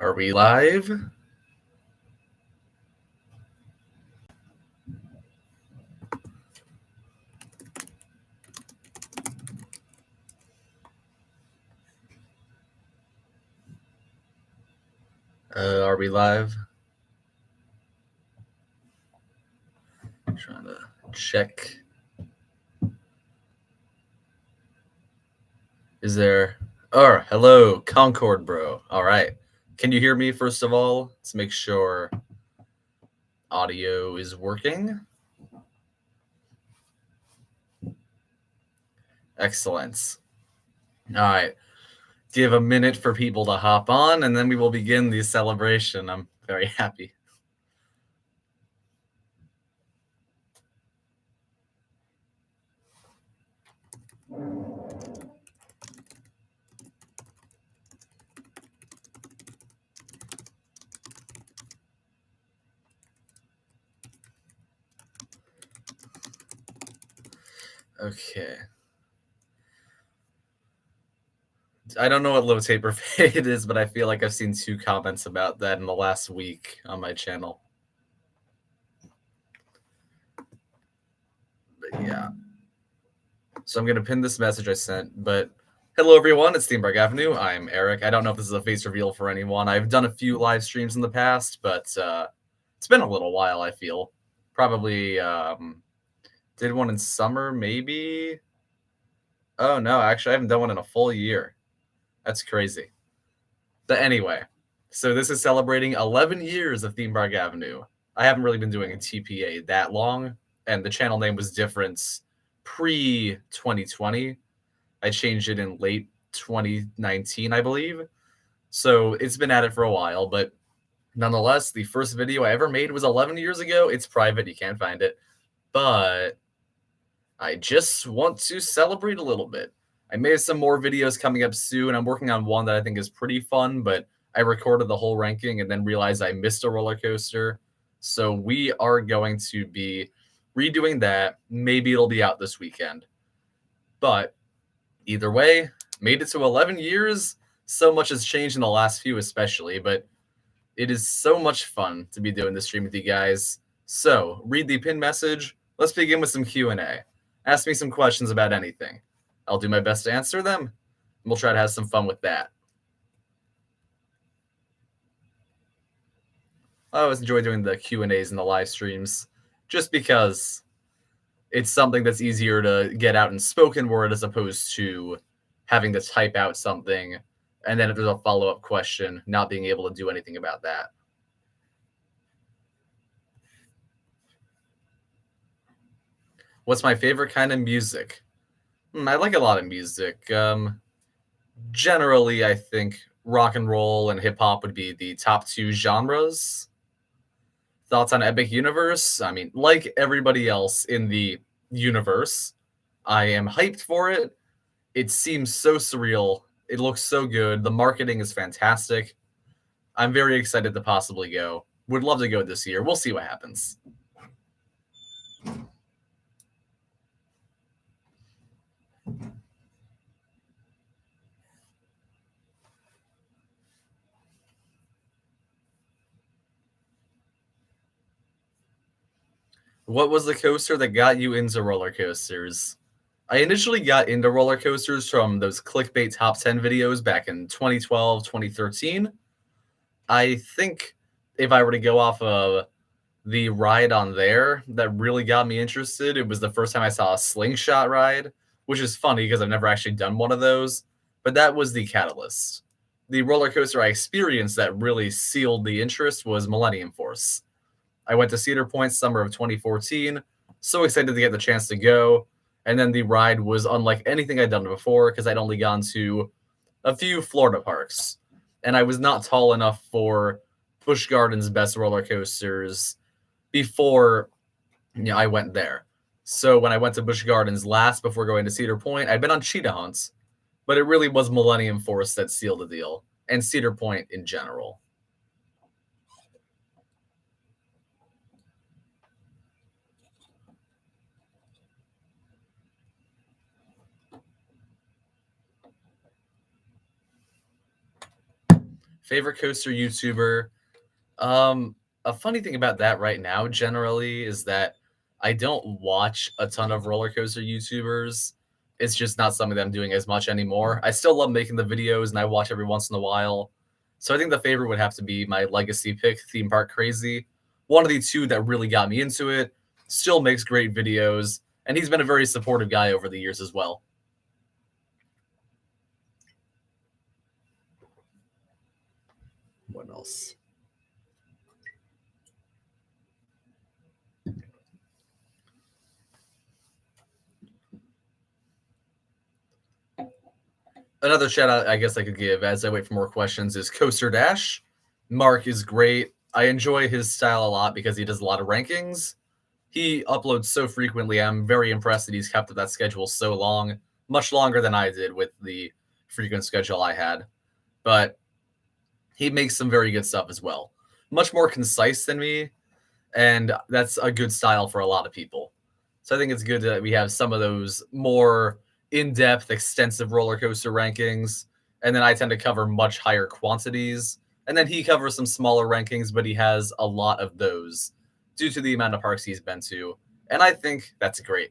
Are we live? Are we live? I'm trying to check. Is there? Oh, hello, Concord bro. All right. Can you hear me first of all? Let's make sure audio is working. Excellent. All right. Give a minute for people to hop on, and then we will begin the celebration. I'm very happy. Okay. I don't know what low taper fade is, but I feel like I've seen 2 comments about that in the last week on my channel. But yeah. So I'm going to pin this message I sent, but hello everyone, it's Steamberg Avenue. I'm Eric. I don't know if this is a face reveal for anyone. I've done a few live streams in the past, but it's been a little while, I feel. Probably did one in summer, maybe? Oh no, actually I haven't done one in a full year. That's crazy. But anyway, so this is celebrating 11 years of Themepark Avenue. I haven't really been doing a TPA that long, and the channel name was different pre-2020. I changed it in late 2019, I believe. So it's been at it for a while, but nonetheless, the first video I ever made was 11 years ago. It's private, you can't find it. But I just want to celebrate a little bit. I may have some more videos coming up soon. I'm working on one that I think is pretty fun, but I recorded the whole ranking and then realized I missed a roller coaster. So we are going to be redoing that. Maybe it'll be out this weekend. But either way, made it to 11 years. So much has changed in the last few especially, but it is so much fun to be doing this stream with you guys. So read the pin message. Let's begin with some Q&A. Ask me some questions about anything. I'll do my best to answer them, and we'll try to have some fun with that. I always enjoy doing the Q&As in the live streams, just because it's something that's easier to get out in spoken word as opposed to having to type out something, and then if there's a follow-up question, not being able to do anything about that. What's my favorite kind of music? I like a lot of music. Generally, I think rock and roll and hip hop would be the top 2 genres. Thoughts on Epic Universe? I mean, like everybody else in the universe, I am hyped for it. It seems so surreal. It looks so good. The marketing is fantastic. I'm very excited to possibly go. Would love to go this year. We'll see what happens. What was the coaster that got you into roller coasters? I initially got into roller coasters from those clickbait top 10 videos back in 2012, 2013. I think if I were to go off of the ride on there that really got me interested, it was the first time I saw a slingshot ride, which is funny because I've never actually done one of those, but that was the catalyst. The roller coaster I experienced that really sealed the interest was Millennium Force. I went to Cedar Point summer of 2014, so excited to get the chance to go, and then the ride was unlike anything I'd done before because I'd only gone to a few Florida parks, and I was not tall enough for Busch Gardens' best roller coasters before I went there. So when I went to Busch Gardens last before going to Cedar Point, I'd been on Cheetah Hunts, but it really was Millennium Force that sealed the deal, and Cedar Point in general. Favorite coaster YouTuber? A funny thing about that right now generally is that I don't watch a ton of roller coaster YouTubers. It's just not something that I'm doing as much anymore. I still love making the videos and I watch every once in a while. So I think the favorite would have to be my legacy pick, Theme Park Crazy. One of the two that really got me into it. Still makes great videos, and he's been a very supportive guy over the years as well. What else? Another shout out I guess I could give as I wait for more questions is Coaster Dash. Mark is great. I enjoy his style a lot because he does a lot of rankings. He uploads so frequently. I'm very impressed that he's kept up that schedule so long, much longer than I did with the frequent schedule I had. But he makes some very good stuff as well. Much more concise than me, and that's a good style for a lot of people. So I think it's good that we have some of those more in-depth, extensive roller coaster rankings, and then I tend to cover much higher quantities, and then he covers some smaller rankings, but he has a lot of those due to the amount of parks he's been to, and I think that's great.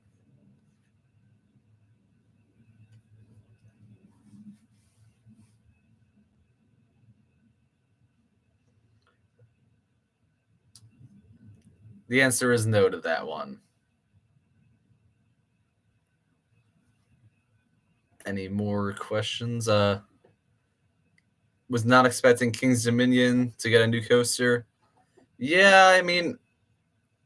The answer is no to that one. Any more questions? Was not expecting King's Dominion to get a new coaster. Yeah, I mean,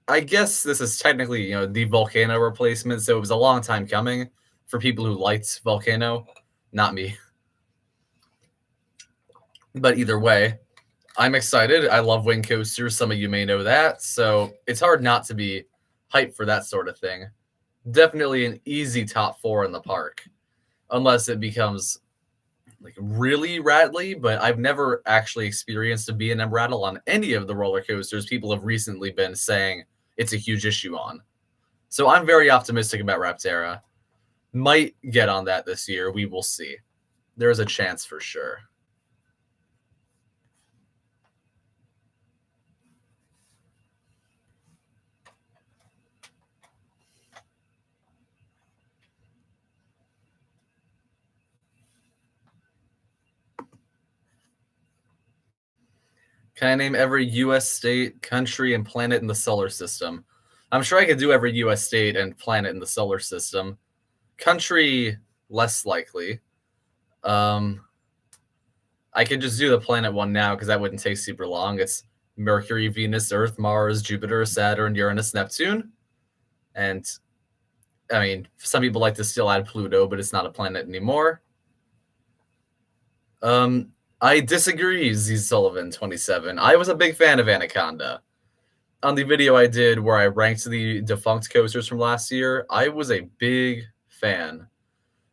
I guess this is technically, the Volcano replacement, so it was a long time coming for people who liked Volcano, not me. But either way, I'm excited. I love wing coasters. Some of you may know that, so it's hard not to be hyped for that sort of thing. Definitely an easy top 4 in the park, unless it becomes like really rattly, but I've never actually experienced a B&M rattle on any of the roller coasters people have recently been saying it's a huge issue on. So I'm very optimistic about Raptera. Might get on that this year. We will see. There's a chance for sure. Can I name every U.S. state, country, and planet in the solar system? I'm sure I could do every U.S. state and planet in the solar system. Country, less likely. I could just do the planet one now because that wouldn't take super long. It's Mercury, Venus, Earth, Mars, Jupiter, Saturn, Uranus, Neptune. And, I mean, some people like to still add Pluto, but it's not a planet anymore. I disagree, Z Sullivan 27. I was a big fan of Anaconda. On the video I did where I ranked the defunct coasters from last year, I was a big fan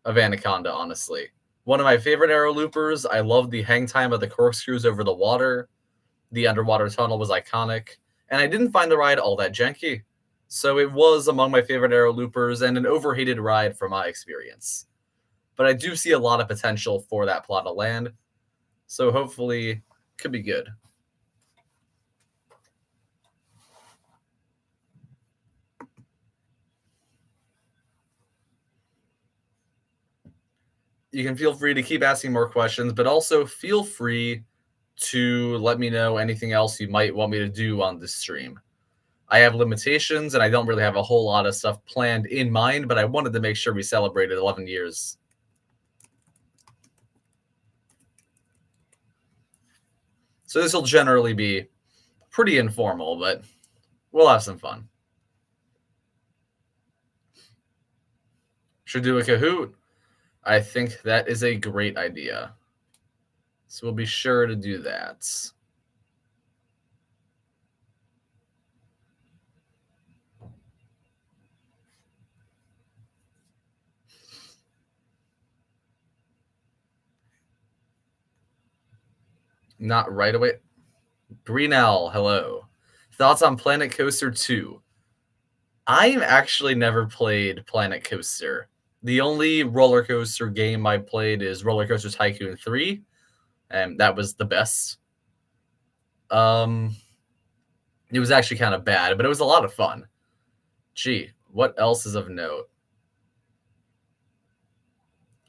of Anaconda, honestly. One of my favorite aero loopers. I loved the hang time of the corkscrews over the water. The underwater tunnel was iconic. And I didn't find the ride all that janky. So it was among my favorite aero loopers and an overhated ride from my experience. But I do see a lot of potential for that plot of land. So hopefully, could be good. You can feel free to keep asking more questions, but also feel free to let me know anything else you might want me to do on this stream. I have limitations, and I don't really have a whole lot of stuff planned in mind, but I wanted to make sure we celebrated 11 years. So this will generally be pretty informal, but we'll have some fun. Should do a Kahoot. I think that is a great idea. So we'll be sure to do that. Not right away. Greenell, hello. Thoughts on Planet Coaster 2? I've actually never played Planet Coaster. The only roller coaster game I played is Roller Coaster Tycoon 3, and that was the best. Um, it was actually kind of bad, but it was a lot of fun. Gee, what else is of note?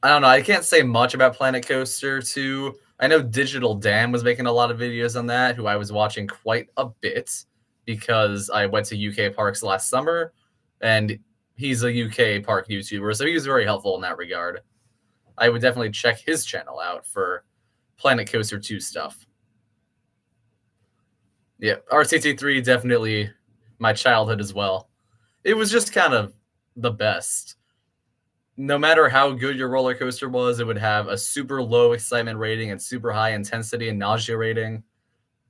I don't know. I can't say much about Planet Coaster 2. I know Digital Dan was making a lot of videos on that, who I was watching quite a bit because I went to UK parks last summer, and he's a UK park YouTuber, so he was very helpful in that regard. I would definitely check his channel out for Planet Coaster 2 stuff. Yeah, RCT3 definitely my childhood as well. It was just kind of the best. No matter how good your roller coaster was, it would have a super low excitement rating and super high intensity and nausea rating.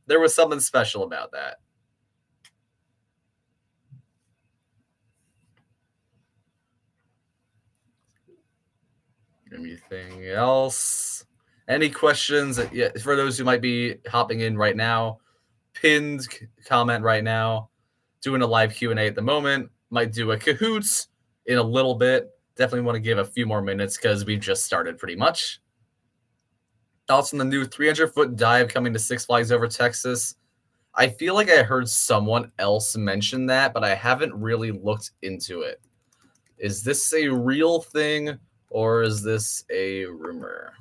There was something special about that. Anything else? Any questions? Yeah, for those who might be hopping in right now, pinned comment right now. Doing a live Q&A at the moment. Might do a Kahoots in a little bit. Definitely want to give a few more minutes because we just started pretty much. Thoughts on the new 300-foot dive coming to Six Flags Over Texas? I feel like I heard someone else mention that, but I haven't really looked into it. Is this a real thing or is this a rumor?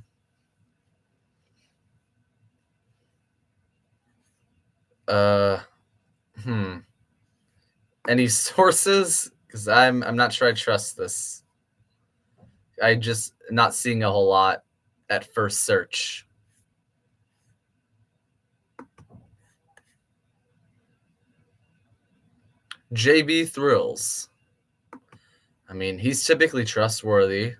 Uh, hmm. Any sources? Because I'm not sure I trust this. I just not seeing a whole lot at first search. JB Thrills. I mean, he's typically trustworthy.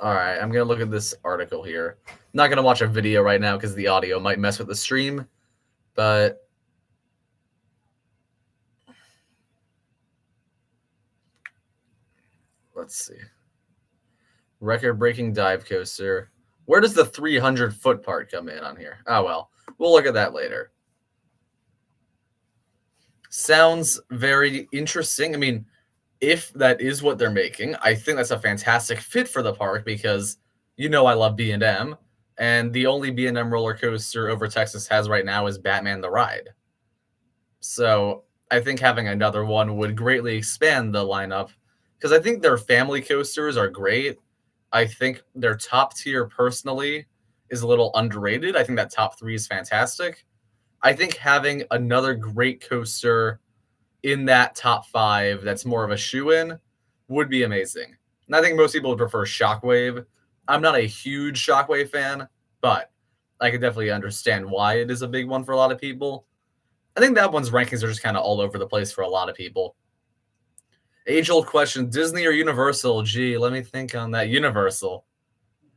All right, I'm gonna look at this article here. I'm not gonna watch a video right now because the audio might mess with the stream, but let's see. Record-breaking dive coaster. Where does the 300-foot part come in on here? Oh well, we'll look at that later. Sounds very interesting. I mean, if that is what they're making, I think that's a fantastic fit for the park because you know I love B&M, and the only B&M roller coaster over Texas has right now is Batman the Ride. So I think having another one would greatly expand the lineup because I think their family coasters are great. I think their top tier personally is a little underrated. I think that top three is fantastic. I think having another great coaster in that top five that's more of a shoe-in would be amazing. And I think most people would prefer Shockwave. I'm not a huge Shockwave fan, but I could definitely understand why it is a big one for a lot of people. I think that one's rankings are just kind of all over the place for a lot of people. Age-old question, Disney or Universal? Gee, let me think on that. Universal.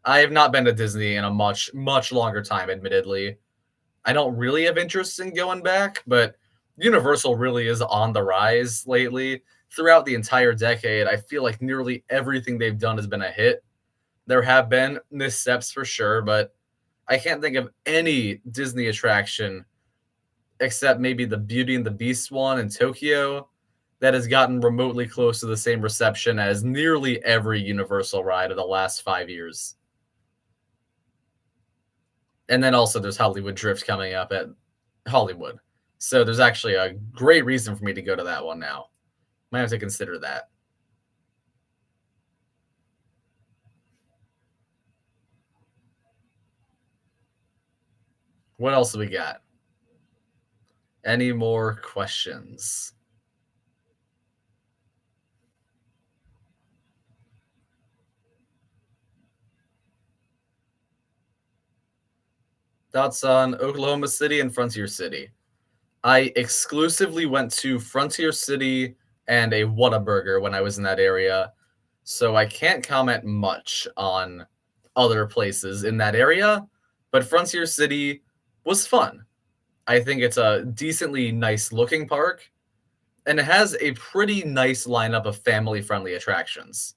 I have not been to Disney in a much, much longer time, admittedly. I don't really have interest in going back, but Universal really is on the rise lately. Throughout the entire decade, I feel like nearly everything they've done has been a hit. There have been missteps for sure, but I can't think of any Disney attraction except maybe the Beauty and the Beast one in Tokyo that has gotten remotely close to the same reception as nearly every Universal ride of the last 5 years. And then also there's Hollywood Drift coming up at Hollywood. So there's actually a great reason for me to go to that one now. Might have to consider that. What else do we got? Any more questions? Thoughts on Oklahoma City and Frontier City? I exclusively went to Frontier City and a Whataburger when I was in that area, so I can't comment much on other places in that area, but Frontier City was fun. I think it's a decently nice looking park, and it has a pretty nice lineup of family-friendly attractions.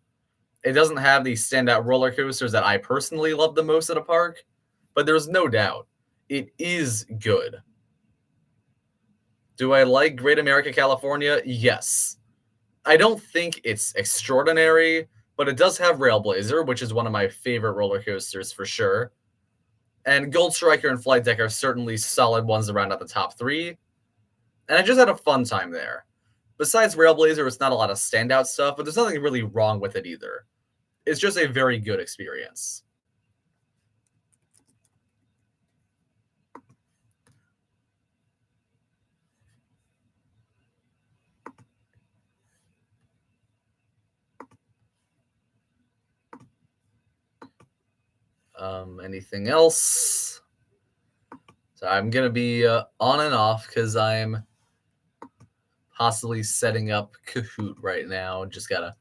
It doesn't have the standout roller coasters that I personally love the most at a park, but there's no doubt it is good. Do I like Great America, California? Yes. I don't think it's extraordinary, but it does have Railblazer, which is one of my favorite roller coasters for sure. And Gold Striker and Flight Deck are certainly solid ones around at the top 3. And I just had a fun time there. Besides Railblazer, it's not a lot of standout stuff, but there's nothing really wrong with it either. It's just a very good experience. Anything else? So I'm going to be on and off because I'm possibly setting up Kahoot right now. Just got to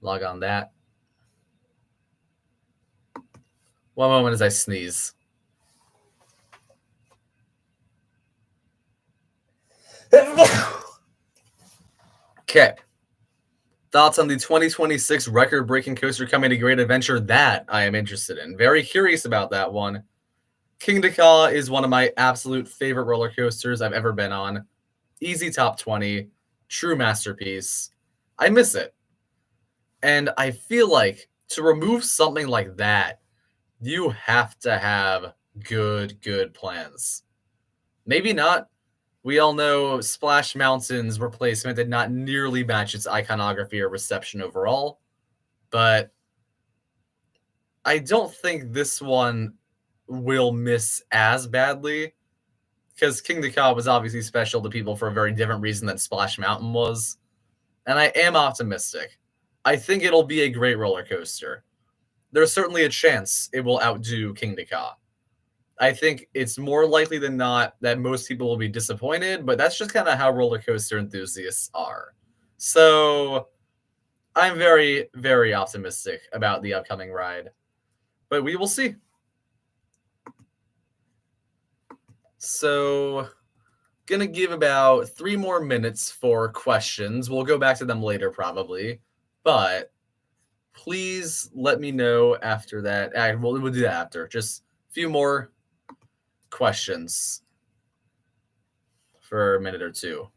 log on that. One moment as I sneeze. Okay. Thoughts on the 2026 record-breaking coaster coming to Great Adventure? That I am interested in. Very curious about that one. King Ka is one of my absolute favorite roller coasters I've ever been on. Easy top 20. True masterpiece. I miss it. And I feel like to remove something like that, you have to have good plans. Maybe not. We all know Splash Mountain's replacement did not nearly match its iconography or reception overall, but I don't think this one will miss as badly because King Ka was obviously special to people for a very different reason than Splash Mountain was, and I am optimistic. I think it'll be a great roller coaster. There's certainly a chance it will outdo King Ka. I think it's more likely than not that most people will be disappointed, but that's just kind of how roller coaster enthusiasts are. So I'm very optimistic about the upcoming ride, but we will see. So gonna give about 3 more minutes for questions. We'll go back to them later probably, but please let me know after that. We'll do that after. Just a few more questions for a minute or two.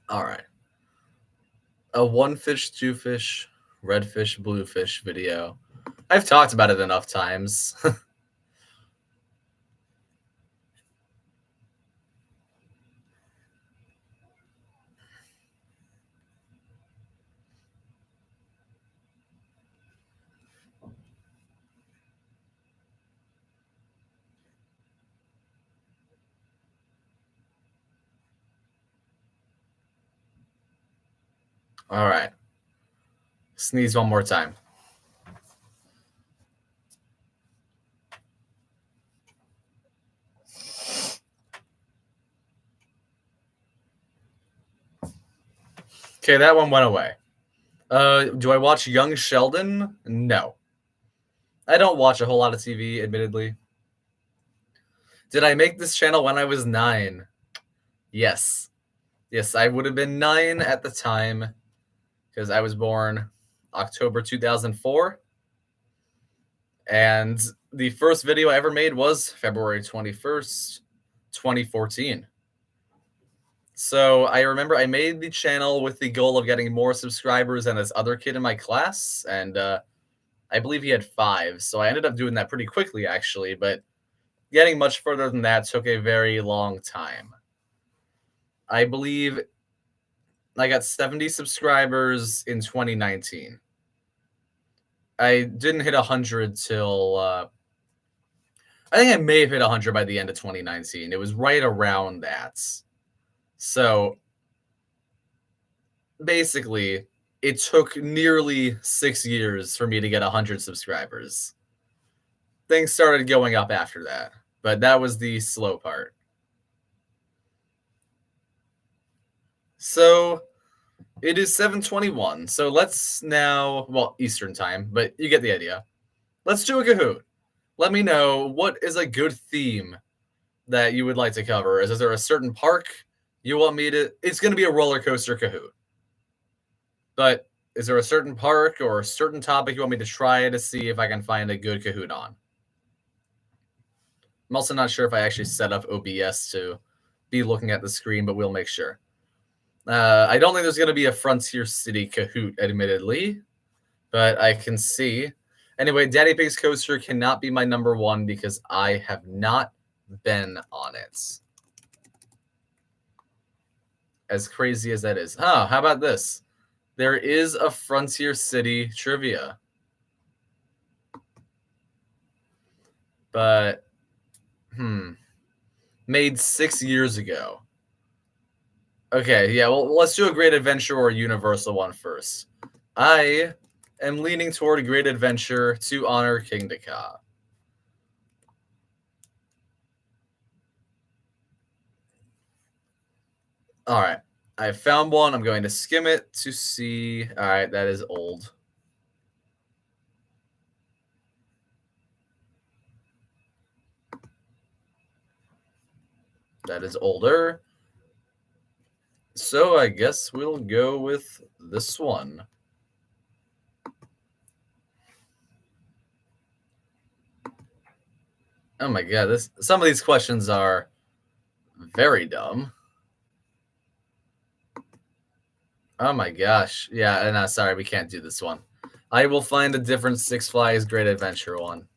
All right. A one fish, two fish, red fish, blue fish video. I've talked about it enough times. All right. Sneeze one more time. Okay, that one went away. Do I watch Young Sheldon? No. I don't watch a whole lot of TV, admittedly. Did I make this channel when I was 9? Yes. Yes, I would have been 9 at the time because I was born October 2004. And the first video I ever made was February 21st, 2014. So I remember I made the channel with the goal of getting more subscribers than this other kid in my class. And I believe he had 5. So I ended up doing that pretty quickly, actually. But getting much further than that took a very long time. I believe I got 70 subscribers in 2019. I didn't hit 100 till I think I may have hit 100 by the end of 2019. It was right around that. So basically, it took nearly 6 years for me to get 100 subscribers. Things started going up after that, but that was the slow part. So it is 7:21. So let's now, well, Eastern time, but you get the idea. Let's do a Kahoot. Let me know what is a good theme that you would like to cover. Is there a certain park you want me to? It's going to be a roller coaster Kahoot. But is there a certain park or a certain topic you want me to try to see if I can find a good Kahoot on? I'm also not sure if I actually set up OBS to be looking at the screen, but we'll make sure. I don't think there's going to be a Frontier City Kahoot, admittedly, but I can see. Anyway, Daddy Pig's Coaster cannot be my number one because I have not been on it. As crazy as that is. Oh, how about this? There is a Frontier City trivia. But, made 6 years ago. Okay, yeah, well, let's do a Great Adventure or Universal one first. I am leaning toward a Great Adventure to honor King Dakar. All right, I found one. I'm going to skim it to see. All right, that is old. That is older. So I guess we'll go with this one. Oh my god, some of these questions are very dumb. Oh my gosh. Yeah, no, sorry, we can't do this one. I will find a different Six Flags Great Adventure one.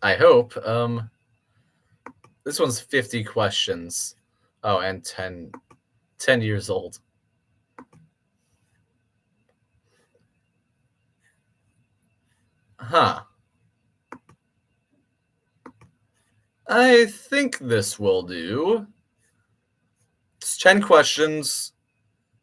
I hope. This one's 50 questions. Oh, and 10 years old. Huh. I think this will do. It's 10 questions.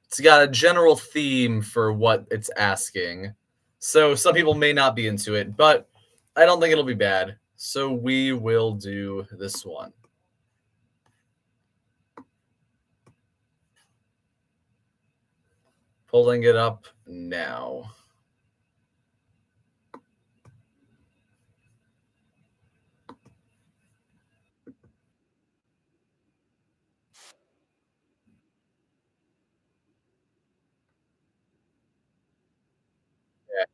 It's got a general theme for what it's asking. So some people may not be into it, but I don't think it'll be bad. So we will do this one. Pulling it up now. Yeah.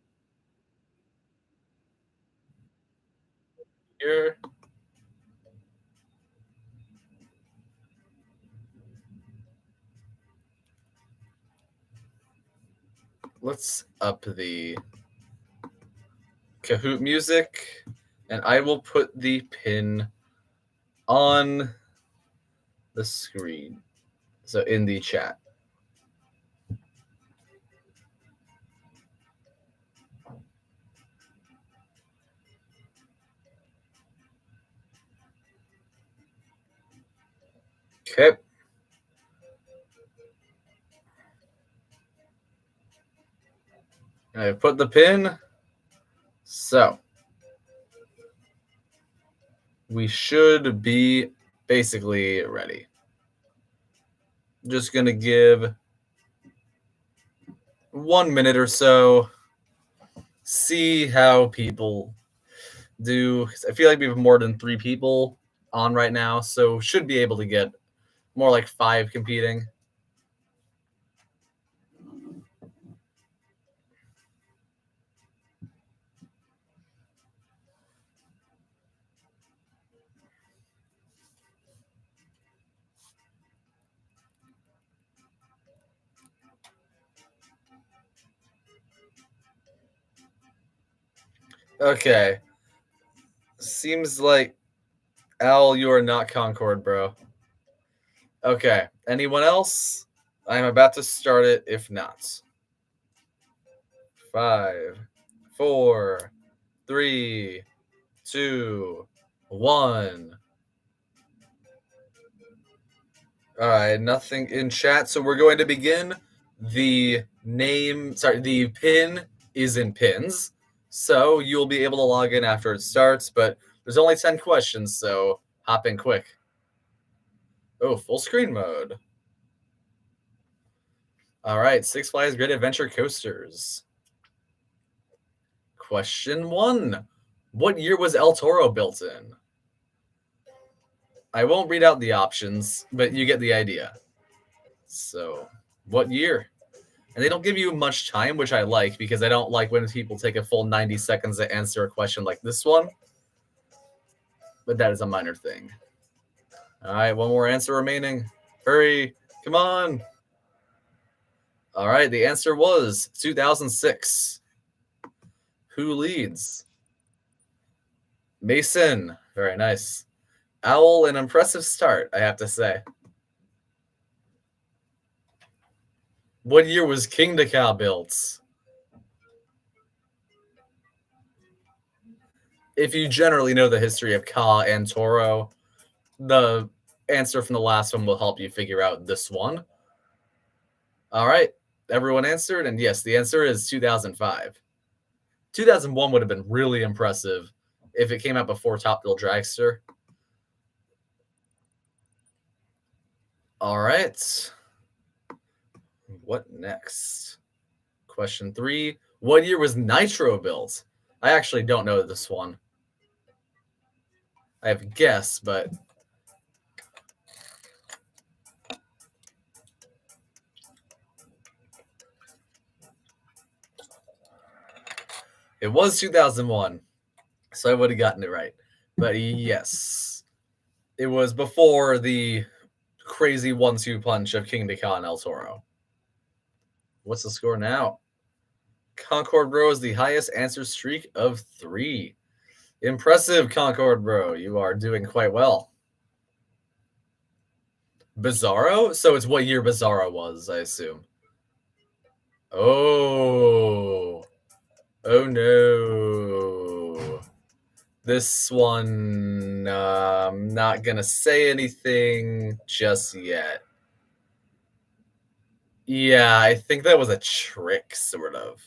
Here. Let's up the Kahoot music, and I will put the pin on the screen. So in the chat. Okay. I put the pin. So we should be basically ready. Just gonna give 1 minute or so. See how people do. I feel like we have more than 3 people on right now, so should be able to get more like 5 competing. Okay. Seems like Al, you are not Concord, bro. Okay. Anyone else? I'm about to start it if not. 5, 4, 3, 2, 1. All right, nothing in chat. So we're going to begin. The pin is in pins. So you'll be able to log in after it starts, but There's only 10 questions, so hop in quick. Oh, full screen mode. All right, Six Flags Great Adventure Coasters. Question 1. What year was El Toro built in? I won't read out the options, but you get the idea. So, what year? And they don't give you much time, which I like, because I don't like when people take a full 90 seconds to answer a question like this one. But that is a minor thing. All right, one more answer remaining. Hurry, come on. All right, the answer was 2006. Who leads? Mason. Very nice. Owl, an impressive start, I have to say. What year was King Decal built? If you generally know the history of Ka and Toro, the answer from the last one will help you figure out this one. All right, everyone answered, and yes, the answer is 2005. 2001 would have been really impressive if it came out before Top Thrill Dragster. All right. What next? Question 3. What year was Nitro built? I actually don't know this one. I have a guess, but it was 2001, so I would have gotten it right. But yes, it was before the crazy 1-2 punch of King Decal and El Toro. What's the score now? Concord Bro is the highest answer streak of 3. Impressive, Concord Bro. You are doing quite well. Bizarro? So it's what year Bizarro was, I assume. Oh. Oh no. This one, I'm not going to say anything just yet. Yeah, I think that was a trick, sort of.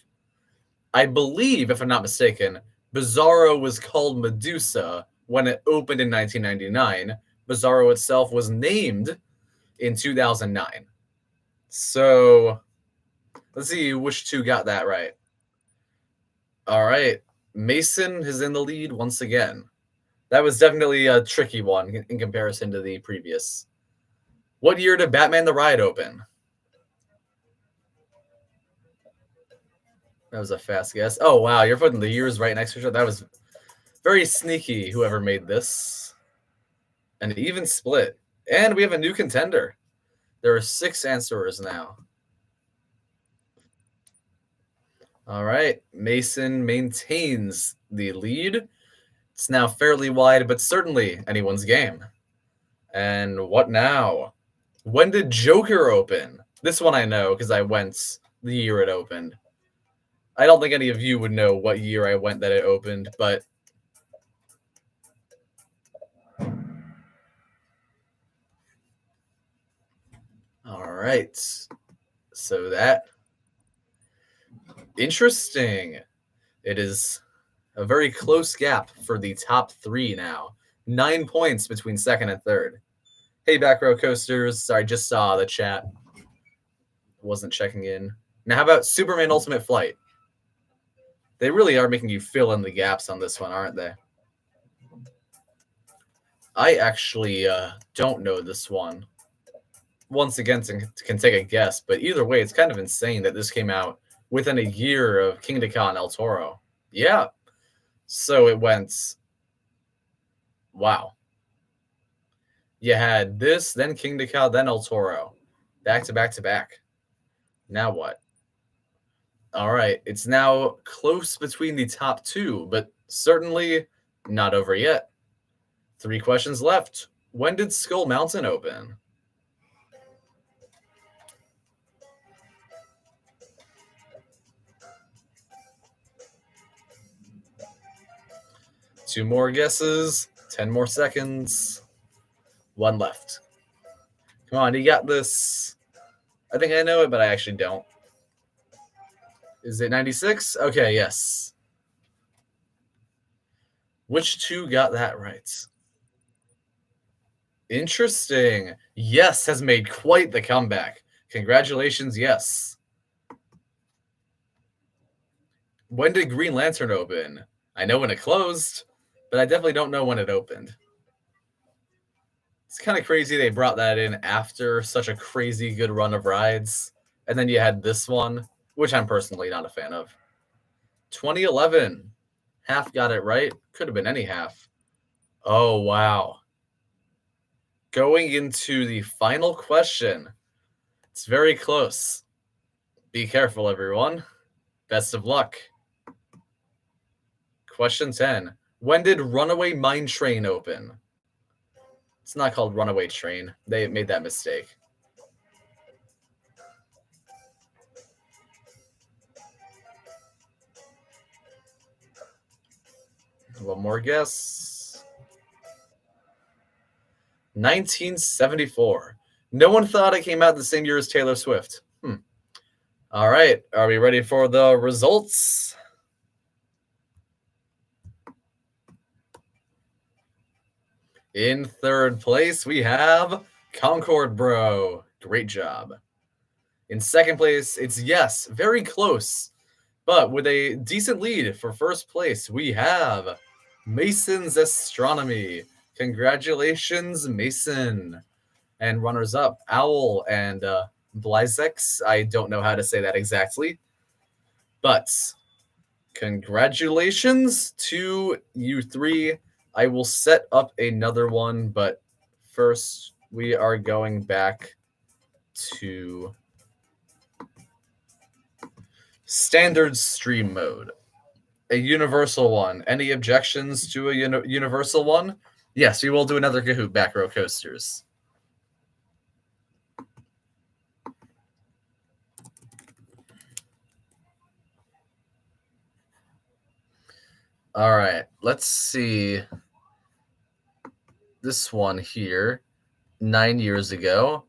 I believe, if I'm not mistaken, Bizarro was called Medusa when it opened in 1999. Bizarro itself was named in 2009. So, let's see which two got that right. All right. Mason is in the lead once again. That was definitely a tricky one in comparison to the previous. What year did Batman the Ride open? That was a fast guess. Oh, wow. You're putting the years right next to each other. That was very sneaky, whoever made this. An even split. And we have a new contender. There are 6 answerers now. All right. Mason maintains the lead. It's now fairly wide, but certainly anyone's game. And what now? When did Joker open? This one I know because I went the year it opened. I don't think any of you would know what year I went that it opened, but all right. So that interesting. It is a very close gap for the top 3 now. 9 points between second and third. Hey, back row coasters. Sorry, just saw the chat. Wasn't checking in. Now, how about Superman Ultimate Flight? They really are making you fill in the gaps on this one, aren't they? I actually don't know this one. Once again, can take a guess, but either way, it's kind of insane that this came out within a year of King Decal and El Toro. Yeah. So it went, wow. You had this, then King Decal, then El Toro. Back to back to back. Now what? All right. It's now close between the top 2, but certainly not over yet. 3 questions left. When did Skull Mountain open? Two more guesses. 10 more seconds. 1 left. Come on, you got this. I think I know it, but I actually don't. Is it 96? Okay, yes. Which two got that right? Interesting. Yes has made quite the comeback. Congratulations, yes. When did Green Lantern open? I know when it closed, but I definitely don't know when it opened. It's kind of crazy they brought that in after such a crazy good run of rides. And then you had this one, which I'm personally not a fan of. 2011. Half got it right. Could have been any half. Oh, wow. Going into the final question. It's very close. Be careful, everyone. Best of luck. Question 10. When did Runaway Mine Train open? It's not called Runaway Train. They made that mistake. One more guess. 1974. No one thought it came out the same year as Taylor Swift. All right. Are we ready for the results? In third place, we have Concord Bro. Great job. In second place, it's Yes. Very close. But with a decent lead for first place, we have Mason's Astronomy. Congratulations, Mason. And runners up, Owl and Blizex. I don't know how to say that exactly. But congratulations to you three. I will set up another one, but first we are going back to standard stream mode. A universal one. Any objections to a universal one? Yes, we will do another Kahoot back row coasters. All right, let's see. This one here, 9 years ago.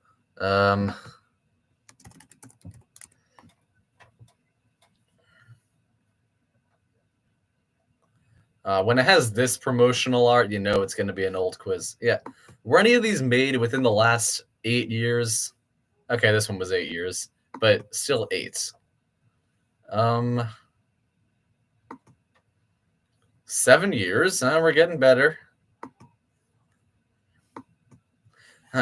When it has this promotional art, you know it's going to be an old quiz. Yeah. Were any of these made within the last 8 years? Okay, this one was 8 years, but still 8. 7 years. We're getting better.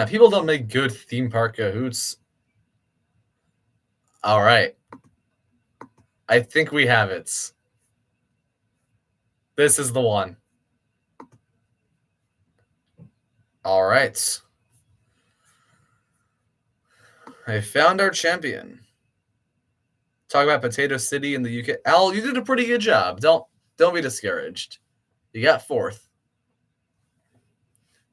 People don't make good theme park Kahoots. All right. I think we have it. This is the one. All right. I found our champion. Talk about Potato City in the UK. Al, you did a pretty good job. Don't be discouraged. You got 4th.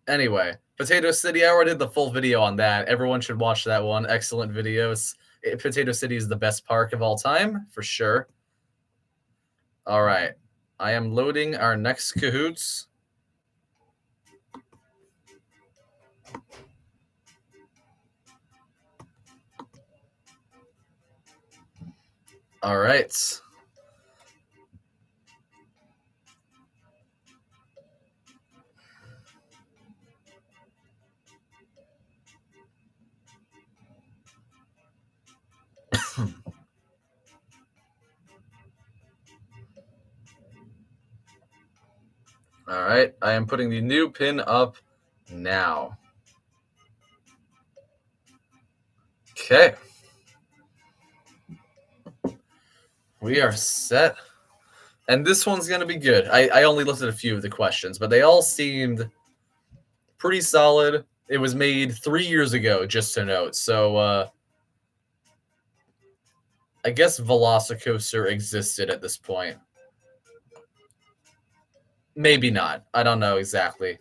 Anyway, Potato City, I already did the full video on that. Everyone should watch that one. Excellent videos. Potato City is the best park of all time, for sure. All right. I am loading our next Kahoots. All right. All right. I am putting the new pin up now. Okay. We are set. And this one's going to be good. I only looked at a few of the questions, but they all seemed pretty solid. It was made 3 years ago, just to note. So I guess Velocicoaster existed at this point. Maybe not. I don't know exactly.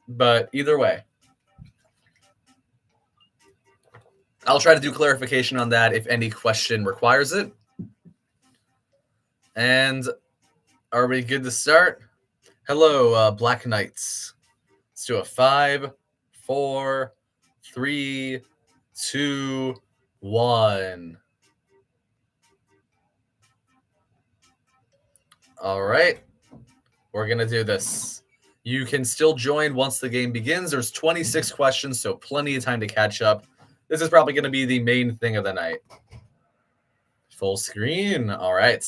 But either way, I'll try to do clarification on that if any question requires it. And are we good to start? Hello, Black Knights. Let's do a 5, 4, 3, 2, 1. All right. We're going to do this. You can still join once the game begins. There's 26 questions, so plenty of time to catch up. This is probably going to be the main thing of the night. Full screen. All right.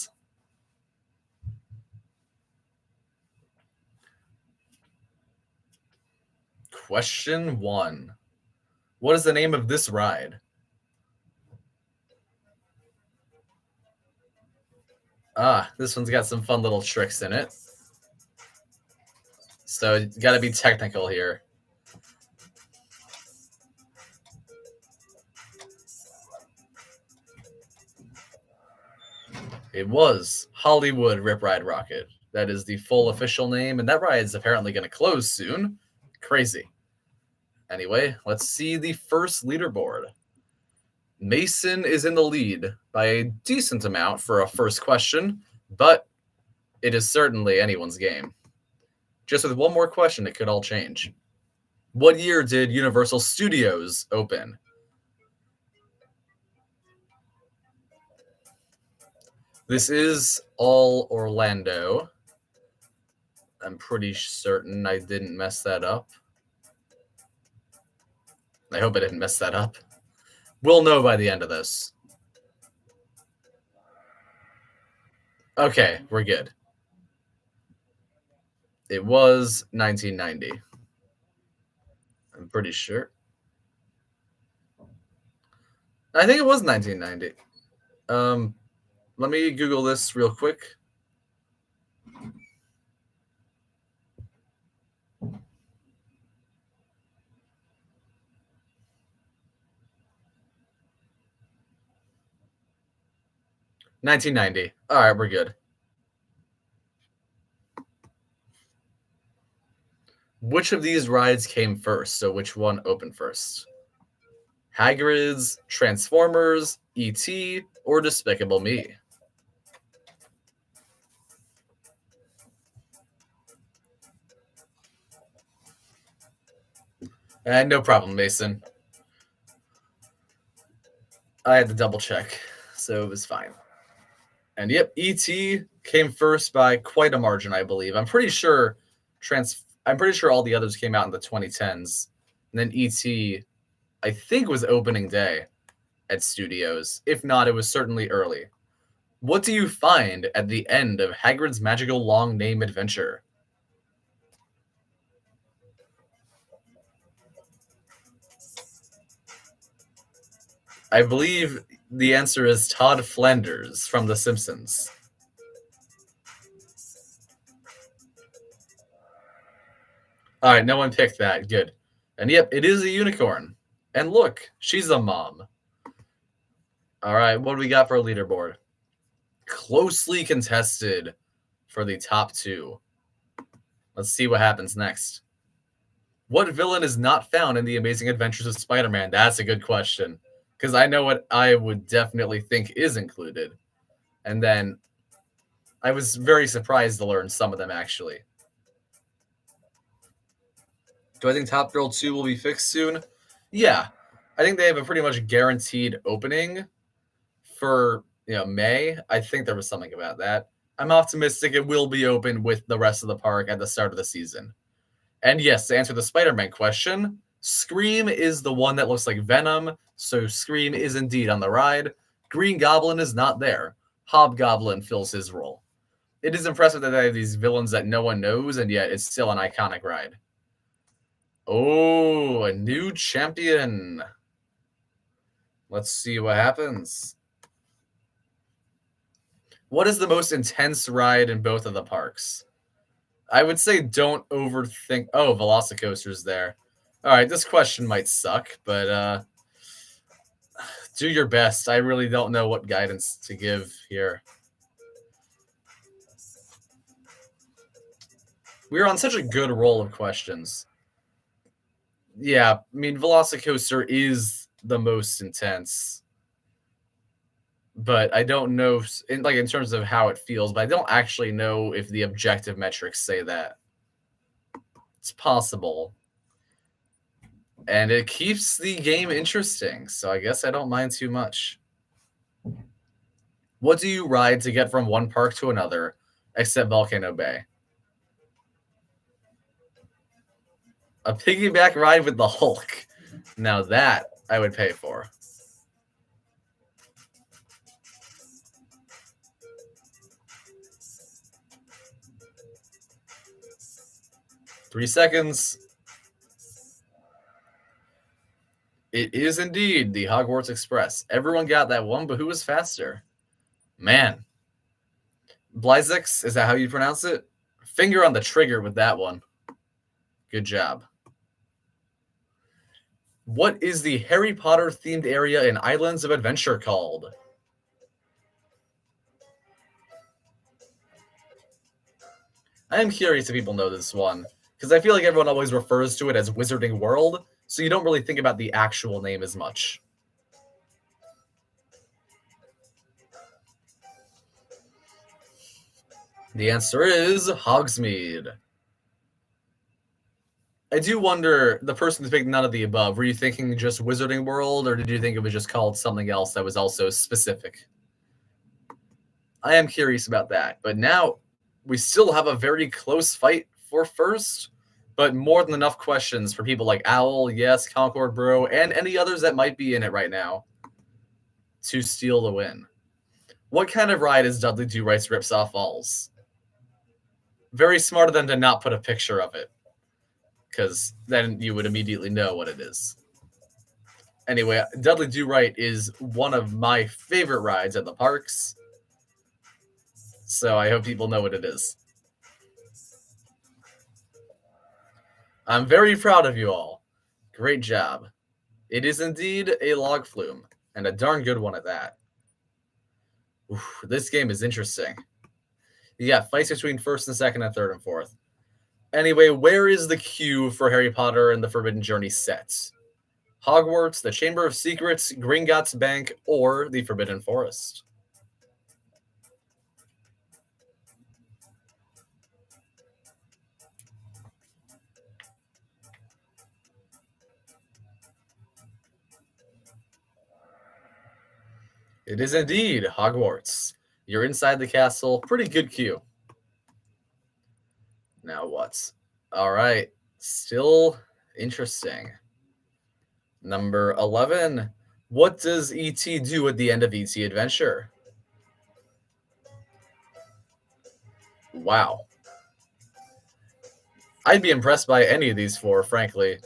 Question 1. What is the name of this ride? This one's got some fun little tricks in it. So you got to be technical here. It was Hollywood Rip Ride Rocket. That is the full official name, and that ride is apparently going to close soon. Crazy. Anyway, let's see the first leaderboard. Mason is in the lead by a decent amount for a first question, but it is certainly anyone's game. Just with one more question, it could all change. What year did Universal Studios open? This is all Orlando. I'm pretty certain I didn't mess that up. I hope I didn't mess that up. We'll know by the end of this. Okay, we're good. It was 1990. I'm pretty sure. I think it was 1990. Let me Google this real quick. $1990. All right, we're good. Which of these rides came first? So which one opened first? Hagrid's, Transformers, E.T., or Despicable Me? And no problem, Mason. I had to double check, so it was fine. And yep, E.T. came first by quite a margin, I believe. I'm pretty sure all the others came out in the 2010s. And then E.T., I think, was opening day at studios. If not, it was certainly early. What do you find at the end of Hagrid's Magical Long Name Adventure? I believe the answer is Todd Flanders from The Simpsons. All right, no one picked that. Good. And yep, it is a unicorn. And look, she's a mom. All right, what do we got for a leaderboard? Closely contested for the top 2. Let's see what happens next. What villain is not found in The Amazing Adventures of Spider-Man? That's a good question, because I know what I would definitely think is included. And then I was very surprised to learn some of them, actually. Do I think Top Girl 2 will be fixed soon? Yeah. I think they have a pretty much guaranteed opening for May. I think there was something about that. I'm optimistic it will be open with the rest of the park at the start of the season. And yes, to answer the Spider-Man question, Scream is the one that looks like Venom, so Scream is indeed on the ride. Green Goblin is not there. Hobgoblin fills his role. It is impressive that they have these villains that no one knows, and yet it's still an iconic ride. Oh, a new champion. Let's see what happens. What is the most intense ride in both of the parks? I would say don't overthink. Oh, Velocicoaster's there. All right, this question might suck, but do your best. I really don't know what guidance to give here. We're on such a good roll of questions. Yeah, I mean, Velocicoaster is the most intense. But I don't know, in terms of how it feels, but I don't actually know if the objective metrics say that. It's possible. And it keeps the game interesting, so I guess I don't mind too much. What do you ride to get from one park to another, except Volcano Bay? A piggyback ride with the Hulk. Now that I would pay for. Three seconds. It is indeed the Hogwarts Express. Everyone got that one, but who was faster? Man. Blizix, is that how you pronounce it? Finger on the trigger with that one. Good job. What is the Harry Potter themed area in Islands of Adventure called? I am curious if people know this one, because I feel like everyone always refers to it as Wizarding World, so you don't really think about the actual name as much. The answer is Hogsmeade. I do wonder, the person who picked none of the above, were you thinking just Wizarding World, or did you think it was just called something else that was also specific? I am curious about that, but now we still have a very close fight for first, but more than enough questions for people like Owl, Yes, Concord Bro, and any others that might be in it right now to steal the win. What kind of ride is Dudley Do Right's Ripsaw Falls? Very smart of them to not put a picture of it, because then you would immediately know what it is. Anyway, Dudley Do Right is one of my favorite rides at the parks, so I hope people know what it is. I'm very proud of you all. Great job. It is indeed a log flume, and a darn good one at that. Oof, this game is interesting. You got fights between first and second and third and fourth. Anyway, where is the queue for Harry Potter and the Forbidden Journey set? Hogwarts, the Chamber of Secrets, Gringotts Bank, or the Forbidden Forest? It is indeed Hogwarts. You're inside the castle. Pretty good queue. Now what? All right. Still interesting. Number 11. What does E.T. do at the end of E.T. Adventure? Wow. I'd be impressed by any of these four, frankly.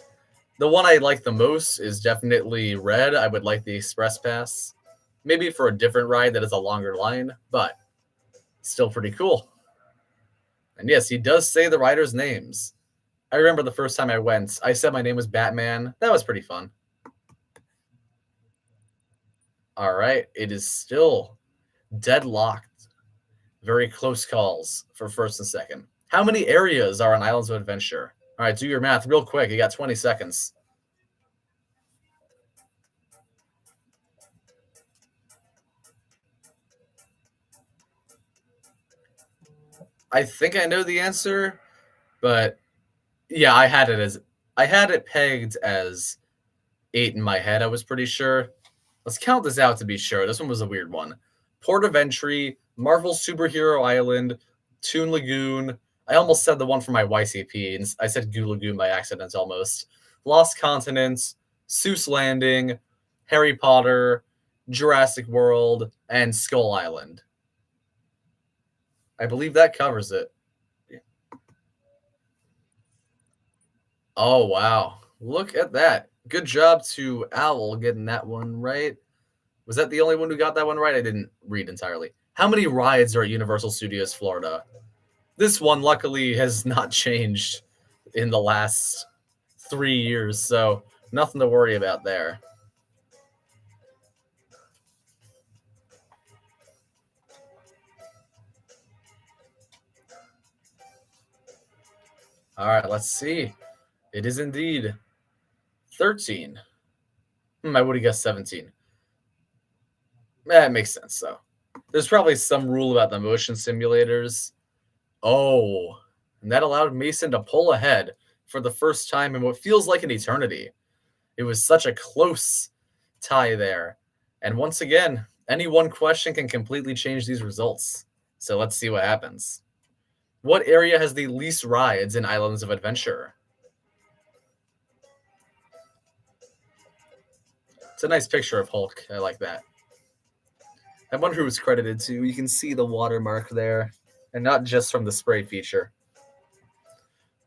The one I like the most is definitely Red. I would like the Express Pass. Maybe for a different ride that is a longer line, but still pretty cool. And yes, he does say the riders' names. I remember the first time I went, I said my name was Batman. That was pretty fun. All right, it is still deadlocked. Very close calls for first and second. How many areas are on Islands of Adventure? All right, do your math real quick. You got 20 seconds. I think I know the answer, but yeah, I had it pegged as 8 in my head, I was pretty sure. Let's count this out to be sure. This one was a weird one. Port of Entry, Marvel Superhero Island, Toon Lagoon. I almost said the one for my YCP, and I said Goo Lagoon by accident almost. Lost Continents, Seuss Landing, Harry Potter, Jurassic World, and Skull Island. I believe that covers it. Oh, wow. Look at that. Good job to Owl getting that one right. Was that the only one who got that one right? I didn't read entirely. How many rides are at Universal Studios Florida? This one, luckily, has not changed in the last 3 years, so nothing to worry about there. All right, let's see. It is indeed 13. I would have guessed 17. That makes sense, though. There's probably some rule about the motion simulators. Oh, and that allowed Mason to pull ahead for the first time in what feels like an eternity. It was such a close tie there. And once again, any one question can completely change these results. So let's see what happens. What area has the least rides in Islands of Adventure? It's a nice picture of Hulk. I like that. I wonder who was credited to. You can see the watermark there, and not just from the spray feature.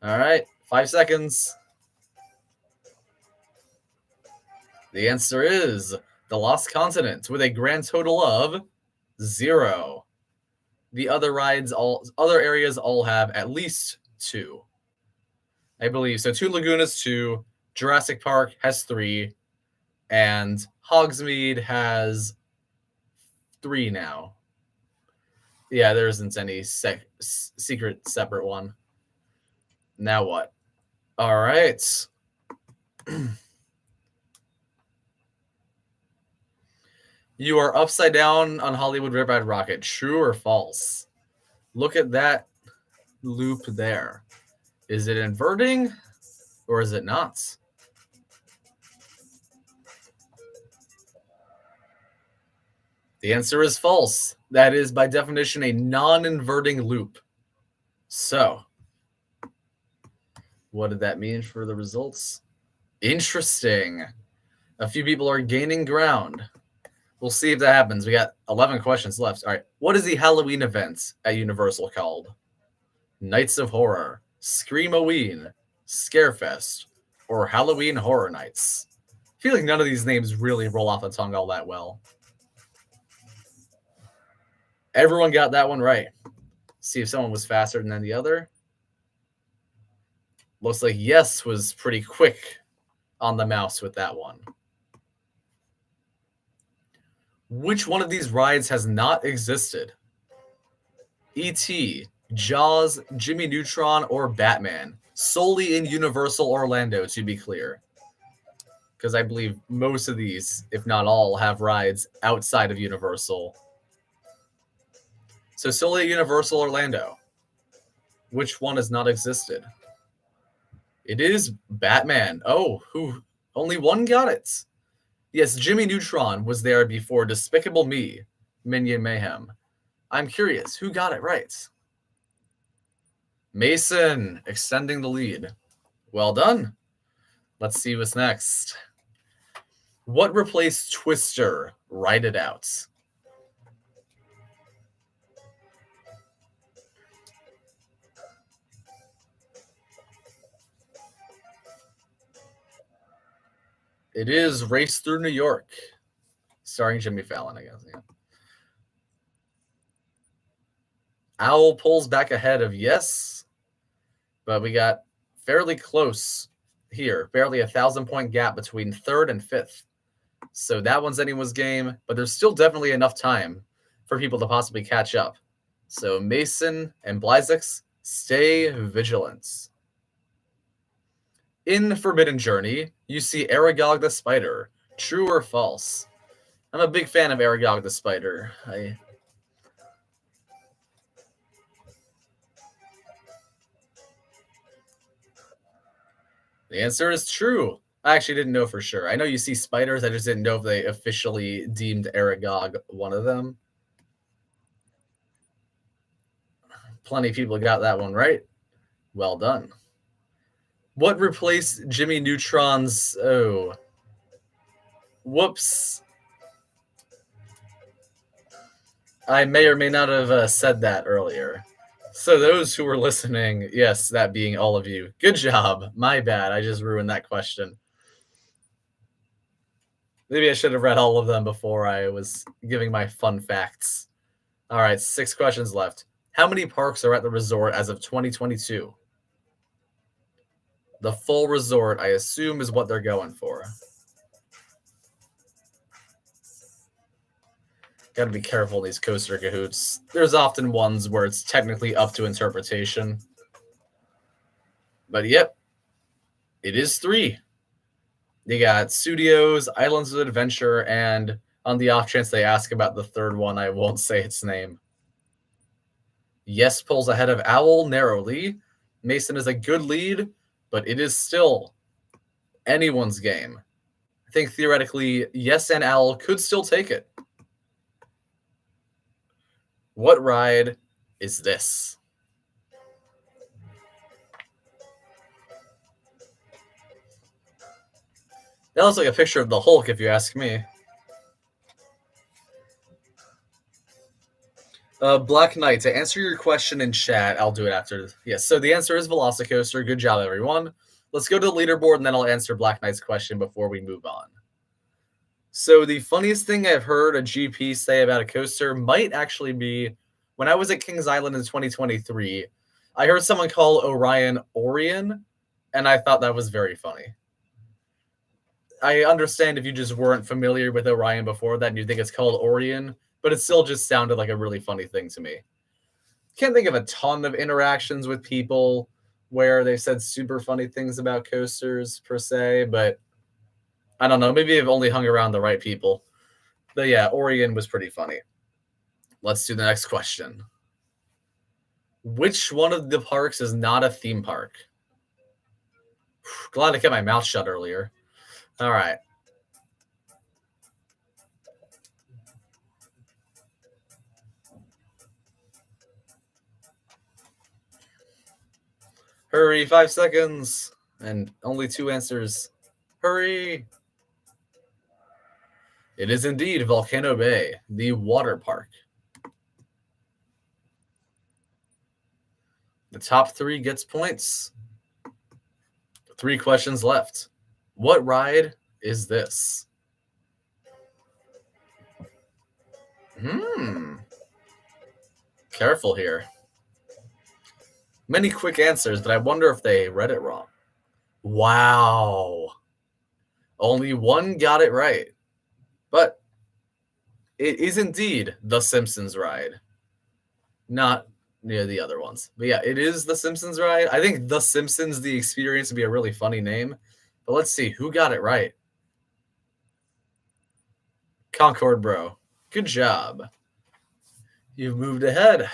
All right, 5 seconds. The answer is the Lost Continent with a grand total of 0. The other other areas all have at least 2. I believe so. 2 Lagunas, 2. Jurassic Park has 3, and Hogsmeade has 3 now. Yeah, there isn't any secret separate one. Now what? All right. You are upside down on Hollywood Riverside Rocket. True or false? Look at that loop there. Is it inverting or is it not? The answer is false. That is, by definition, a non-inverting loop. So, what did that mean for the results? Interesting. A few people are gaining ground. We'll see if that happens. We got 11 questions left. All right. What is the Halloween event at Universal called? Nights of Horror, Screamoween, Scarefest, or Halloween Horror Nights? I feel like none of these names really roll off the tongue all that well. Everyone got that one right. See if someone was faster than the other. Looks like yes was pretty quick on the mouse with that one. Which one of these rides has not existed? E.T., Jaws, Jimmy Neutron, or Batman? Solely in Universal Orlando, to be clear. Because I believe most of these, if not all, have rides outside of Universal. So solely at Universal Orlando. Which one has not existed? It is Batman. Oh, who? Only one got it. Yes, Jimmy Neutron was there before Despicable Me, Minion Mayhem. I'm curious, who got it right? Mason, extending the lead. Well done. Let's see what's next. What replaced Twister? Write it out. It is Race Through New York, starring Jimmy Fallon, I guess. Yeah. Owl pulls back ahead of yes, but we got fairly close here. Barely 1,000-point gap between 3rd and 5th. So that one's anyone's game, but there's still definitely enough time for people to possibly catch up. So Mason and Blizix, stay vigilant. In Forbidden Journey, you see Aragog the Spider. True or false? I'm a big fan of Aragog the Spider. The answer is true. I actually didn't know for sure. I know you see spiders. I just didn't know if they officially deemed Aragog one of them. Plenty of people got that one right. Well done. What replaced Jimmy Neutron's... Oh. Whoops. I may or may not have said that earlier. So those who were listening, yes, that being all of you, good job. My bad. I just ruined that question. Maybe I should have read all of them before I was giving my fun facts. All right, 6 questions left. How many parks are at the resort as of 2022? The full resort, I assume, is what they're going for. Got to be careful in these coaster cahoots. There's often ones where it's technically up to interpretation. But yep, it is 3. You got Studios, Islands of Adventure, and on the off chance they ask about the third one, I won't say its name. Yes pulls ahead of Owl narrowly. Mason is a good lead, but it is still anyone's game. I think theoretically, Yes and Owl could still take it. What ride is this? That looks like a picture of the Hulk, if you ask me. Black Knight, to answer your question in chat, I'll do it after. Yes, so the answer is Velocicoaster. Good job, everyone. Let's go to the leaderboard, and then I'll answer Black Knight's question before we move on. So the funniest thing I've heard a GP say about a coaster might actually be when I was at Kings Island in 2023, I heard someone call Orion, and I thought that was very funny. I understand if you just weren't familiar with Orion before that and you think it's called Orion, but it still just sounded like a really funny thing to me. Can't think of a ton of interactions with people where they've said super funny things about coasters per se, but I don't know. Maybe I've only hung around the right people. But yeah, Orion was pretty funny. Let's do the next question. Which one of the parks is not a theme park? Glad I kept my mouth shut earlier. All right. Hurry, 5 seconds. And only 2 answers. Hurry. It is indeed Volcano Bay, the water park. The top 3 gets points. 3 questions left. What ride is this? Careful here. Many quick answers, but I wonder if they read it wrong. Wow. Only one got it right. But it is indeed the Simpsons ride. Not near the other ones. But yeah, it is the Simpsons ride. I think the Simpsons, the experience would be a really funny name. But let's see who got it right. Concord Bro. Good job. You've moved ahead.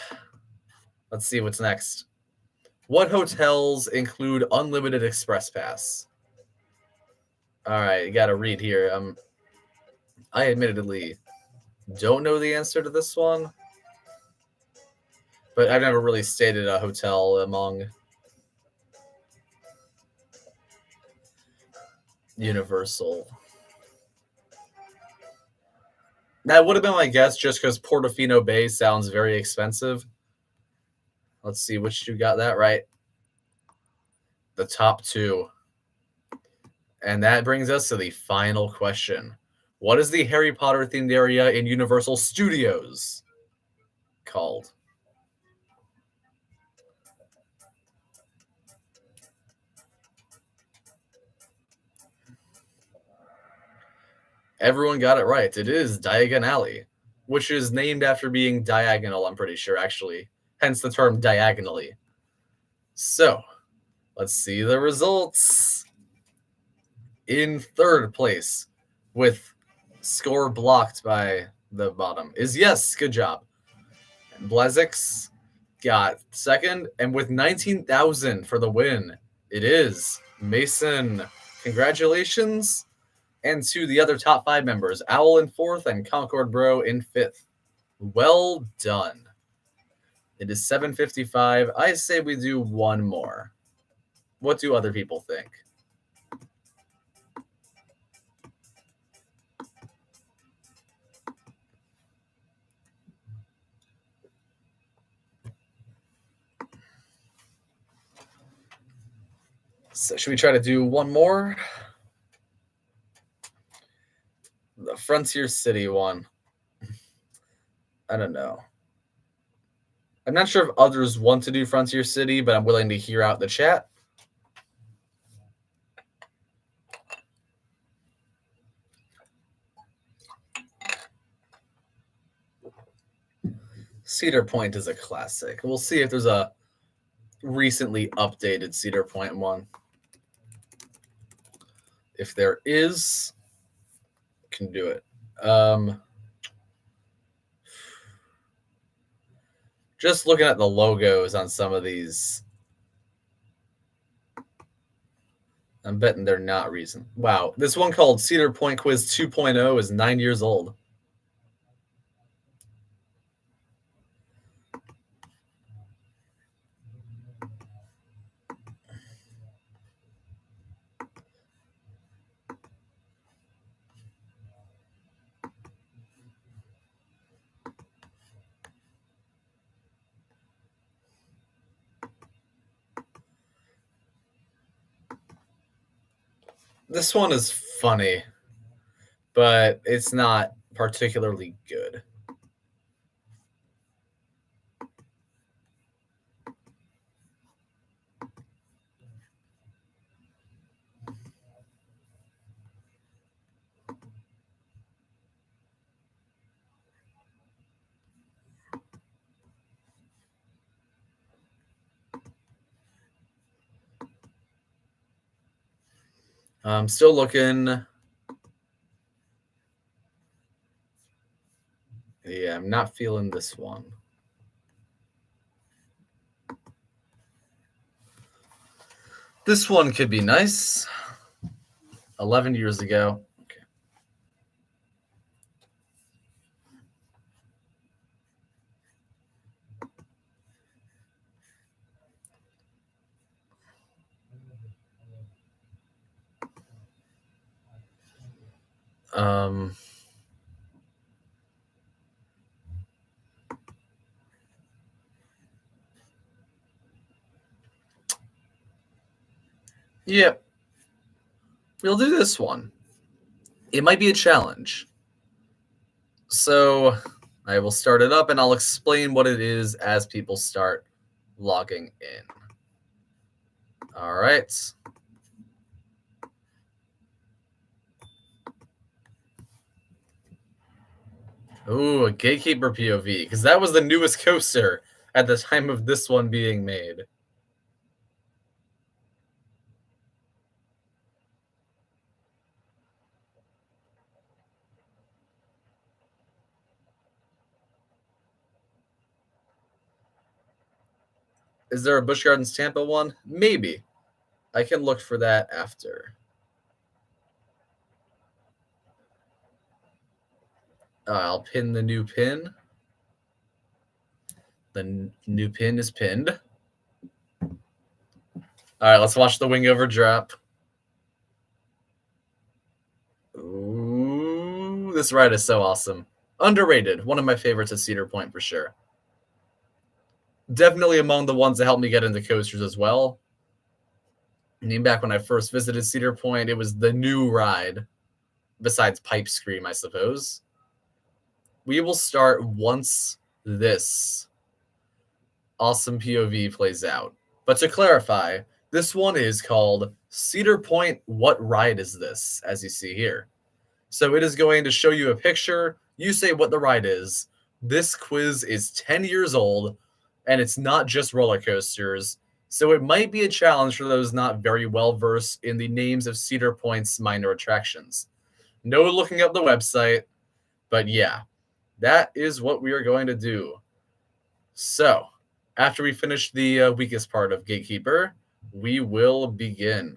Let's see what's next. What hotels include unlimited express pass? All right, you got to read here. I admittedly don't know the answer to this one, but I've never really stayed at a hotel among Universal. That would have been my guess just because Portofino Bay sounds very expensive. Let's see which you got that right. The top 2. And that brings us to the final question. What is the Harry Potter themed area in Universal Studios called? Everyone got it right. It is Diagon Alley, which is named after being diagonal, I'm pretty sure, actually. Hence the term diagonally. So, let's see the results. In third place, with score blocked by the bottom, is Yes. Good job. Blazix got second, and with 19,000 for the win, it is Mason. Congratulations. And to the other top 5 members, Owl in 4th and Concord Bro in 5th. Well done. It is 7:55. I say we do one more. What do other people think? So should we try to do one more? The Frontier City one. I don't know. I'm not sure if others want to do Frontier City, but I'm willing to hear out the chat. Cedar Point is a classic. We'll see if there's a recently updated Cedar Point one. If there is, can do it. Just looking at the logos on some of these, I'm betting they're not recent. Wow, this one called Cedar Point Quiz 2.0 is 9 years old. This one is funny, but it's not particularly good. I'm still looking. Yeah, I'm not feeling this one. This one could be nice. 11 years ago. Okay. Um, yeah, we'll do this one. It might be a challenge. So I will start it up and I'll explain what it is as people start logging in. All right. Ooh, a Gatekeeper POV, because that was the newest coaster at the time of this one being made. Is there a Busch Gardens Tampa one? Maybe. I can look for that after. I'll pin the new pin. The new pin is pinned. All right, let's watch the wing over drop. Ooh, this ride is so awesome. Underrated. One of my favorites at Cedar Point for sure. Definitely among the ones that helped me get into coasters as well. I mean, back when I first visited Cedar Point, it was the new ride, besides Pipe Scream, I suppose. We will start once this awesome POV plays out. But to clarify, this one is called Cedar Point What Ride Is This? As you see here. So it is going to show you a picture. You say what the ride is. This quiz is 10 years old, and it's not just roller coasters. So it might be a challenge for those not very well versed in the names of Cedar Point's minor attractions. No looking up the website, but yeah, that is what we are going to do. So, after we finish the weakest part of Gatekeeper, we will begin.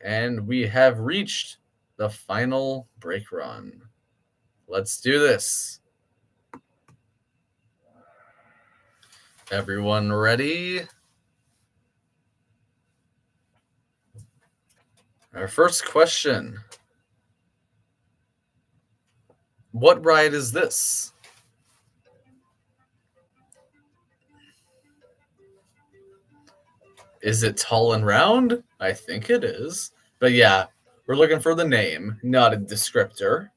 And we have reached the final brake run. Let's do this. Everyone ready? Our first question. What ride is this? Is it tall and round? I think it is. But yeah, we're looking for the name, not a descriptor.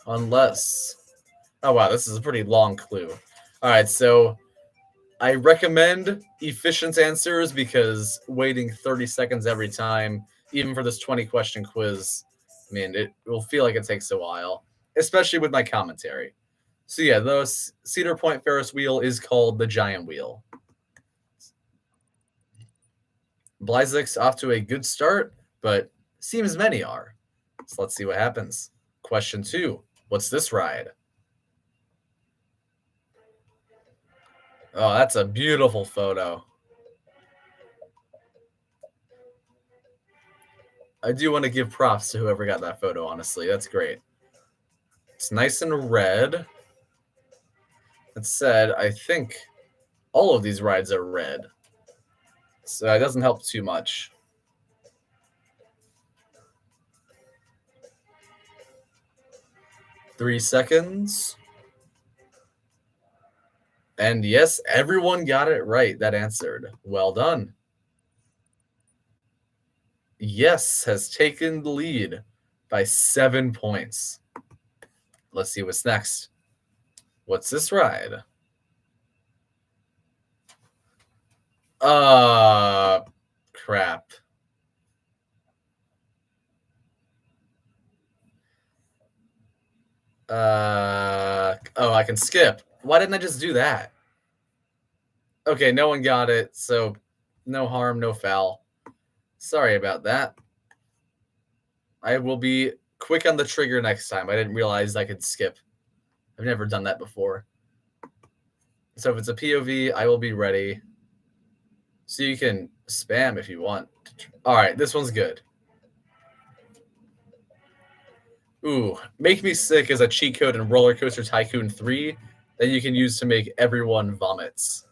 Unless. Oh, wow, this is a pretty long clue. All right, so I recommend efficient answers because waiting 30 seconds every time, even for this 20-question quiz, I mean, it will feel like it takes a while, especially with my commentary. So yeah, the Cedar Point Ferris wheel is called the Giant Wheel. Blizzak's off to a good start, but seems many are. So let's see what happens. Question 2. What's this ride? Oh, that's a beautiful photo. I do want to give props to whoever got that photo, honestly. That's great. It's nice and red. That said, I think all of these rides are red. So it doesn't help too much. Three seconds. And yes, everyone got it right that answered. Well done. Yes has taken the lead by 7 points. Let's see what's next. What's this ride? Crap. Oh, I can skip. Why didn't I just do that? Okay, no one got it, so no harm, no foul. Sorry about that. I will be quick on the trigger next time. I didn't realize I could skip. I've never done that before. So if it's a POV, I will be ready. So you can spam if you want. All right, this one's good. Ooh, Make Me Sick is a cheat code in Roller Coaster Tycoon 3 that you can use to make everyone vomits.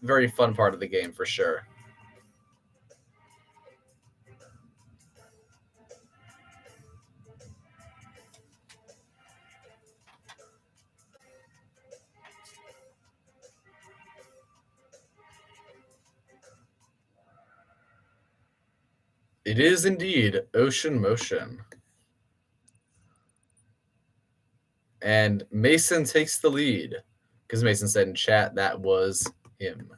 Very fun part of the game for sure. It is indeed Ocean Motion. And Mason takes the lead because Mason said in chat that was him.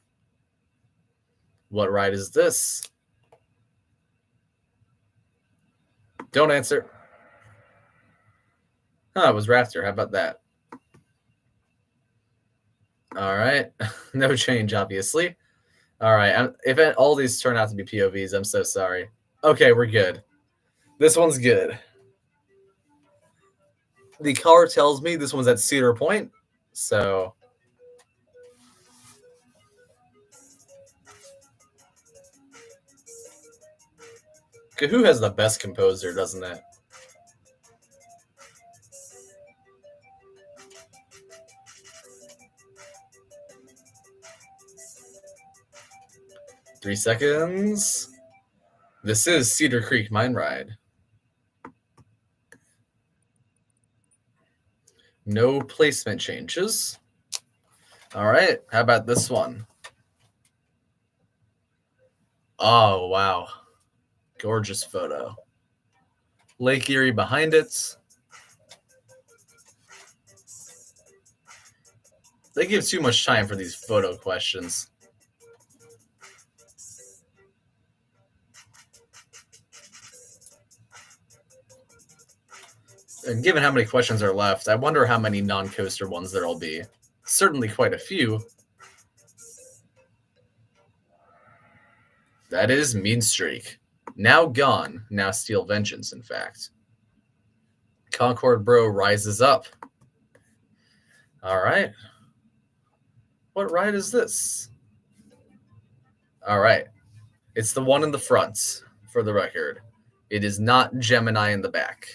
What ride is this? Don't answer. It was Raptor. How about that? All right. No change, obviously. All right. If all these turn out to be POVs, I'm so sorry. Okay, we're good. This one's good. The color tells me this one's at Cedar Point. So Kahoo has the best composer, doesn't it? Three seconds. This is Cedar Creek Mine Ride. No placement changes. All right. How about this one? Oh, wow. Gorgeous photo. Lake Erie behind it. They give too much time for these photo questions. And given how many questions are left, I wonder how many non-coaster ones there'll be. Certainly quite a few. That is Mean Streak. Now gone. Now Steel Vengeance, in fact. Concord Bro rises up. All right. What ride is this? All right. It's the one in the front, for the record. It is not Gemini in the back.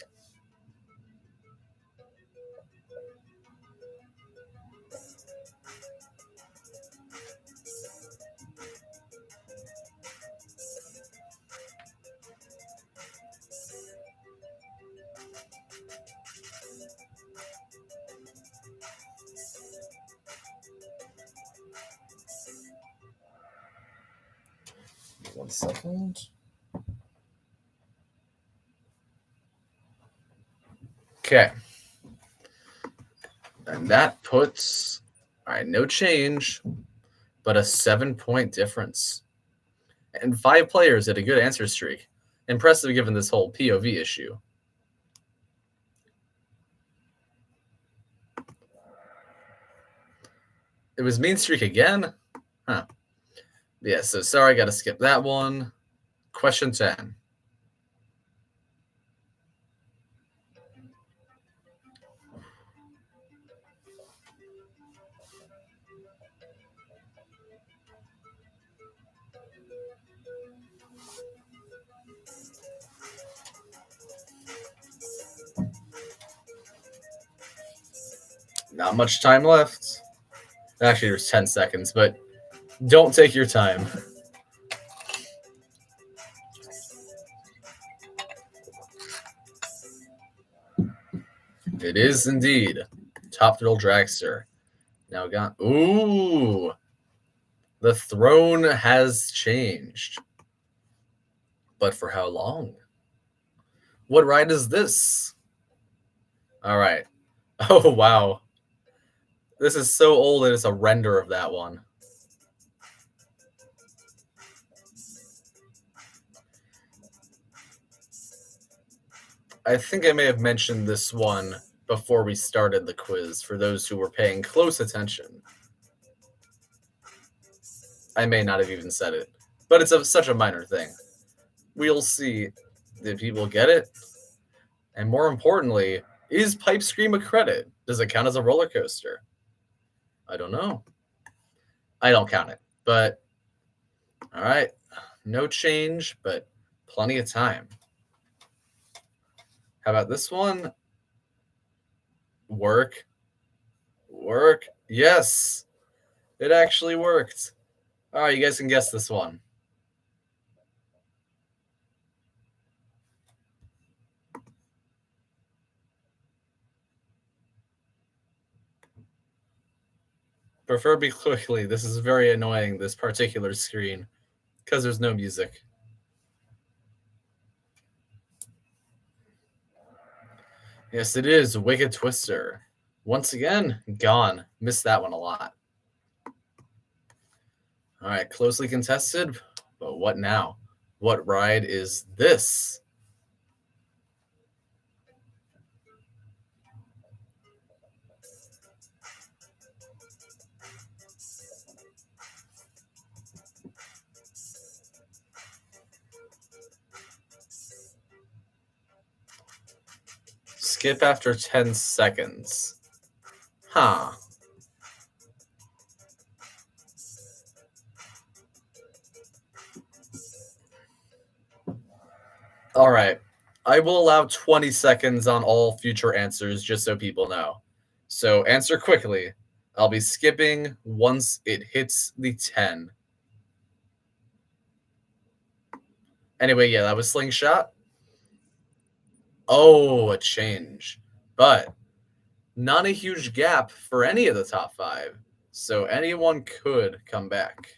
One second. Okay. And that puts, all right, no change, but a 7-point difference. And 5 players had a good answer streak. Impressive given this whole POV issue. It was Mean Streak again? Huh. Yeah, so sorry, got to skip that one. Question 10. Not much time left. Actually, there's 10 seconds, but don't take your time. It is indeed Top Thrill Dragster. Now gone. Ooh. The throne has changed. But for how long? What ride is this? All right. Oh, wow. This is so old that it's a render of that one. I think I may have mentioned this one before we started the quiz for those who were paying close attention. I may not have even said it, but it's such a minor thing. We'll see. Did people get it? And more importantly, is Pipe Scream a credit? Does it count as a roller coaster? I don't know. I don't count it, but all right. No change, but plenty of time. How about this one? Work. Work. Yes, it actually worked. All right, you guys can guess this one. Preferably quickly. This is very annoying, this particular screen, because there's no music. Yes, it is Wicked Twister. Once again, gone. Missed that one a lot. All right, closely contested, but what now? What ride is this? Skip after 10 seconds. Huh. All right. I will allow 20 seconds on all future answers just so people know. So answer quickly. I'll be skipping once it hits the 10. Anyway, yeah, that was Slingshot. Oh, a change. But not a huge gap for any of the top 5. So anyone could come back.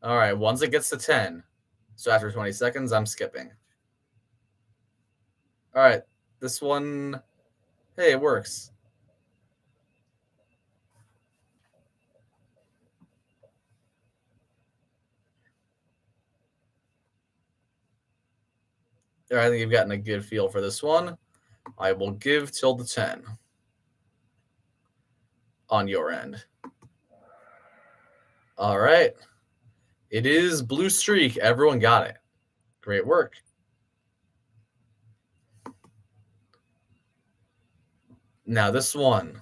All right, once it gets to 10. So after 20 seconds, I'm skipping. All right, this one, hey, it works. All right, I think you've gotten a good feel for this one. I will give till the 10 on your end. All right. It is Blue Streak. Everyone got it. Great work. Now this one.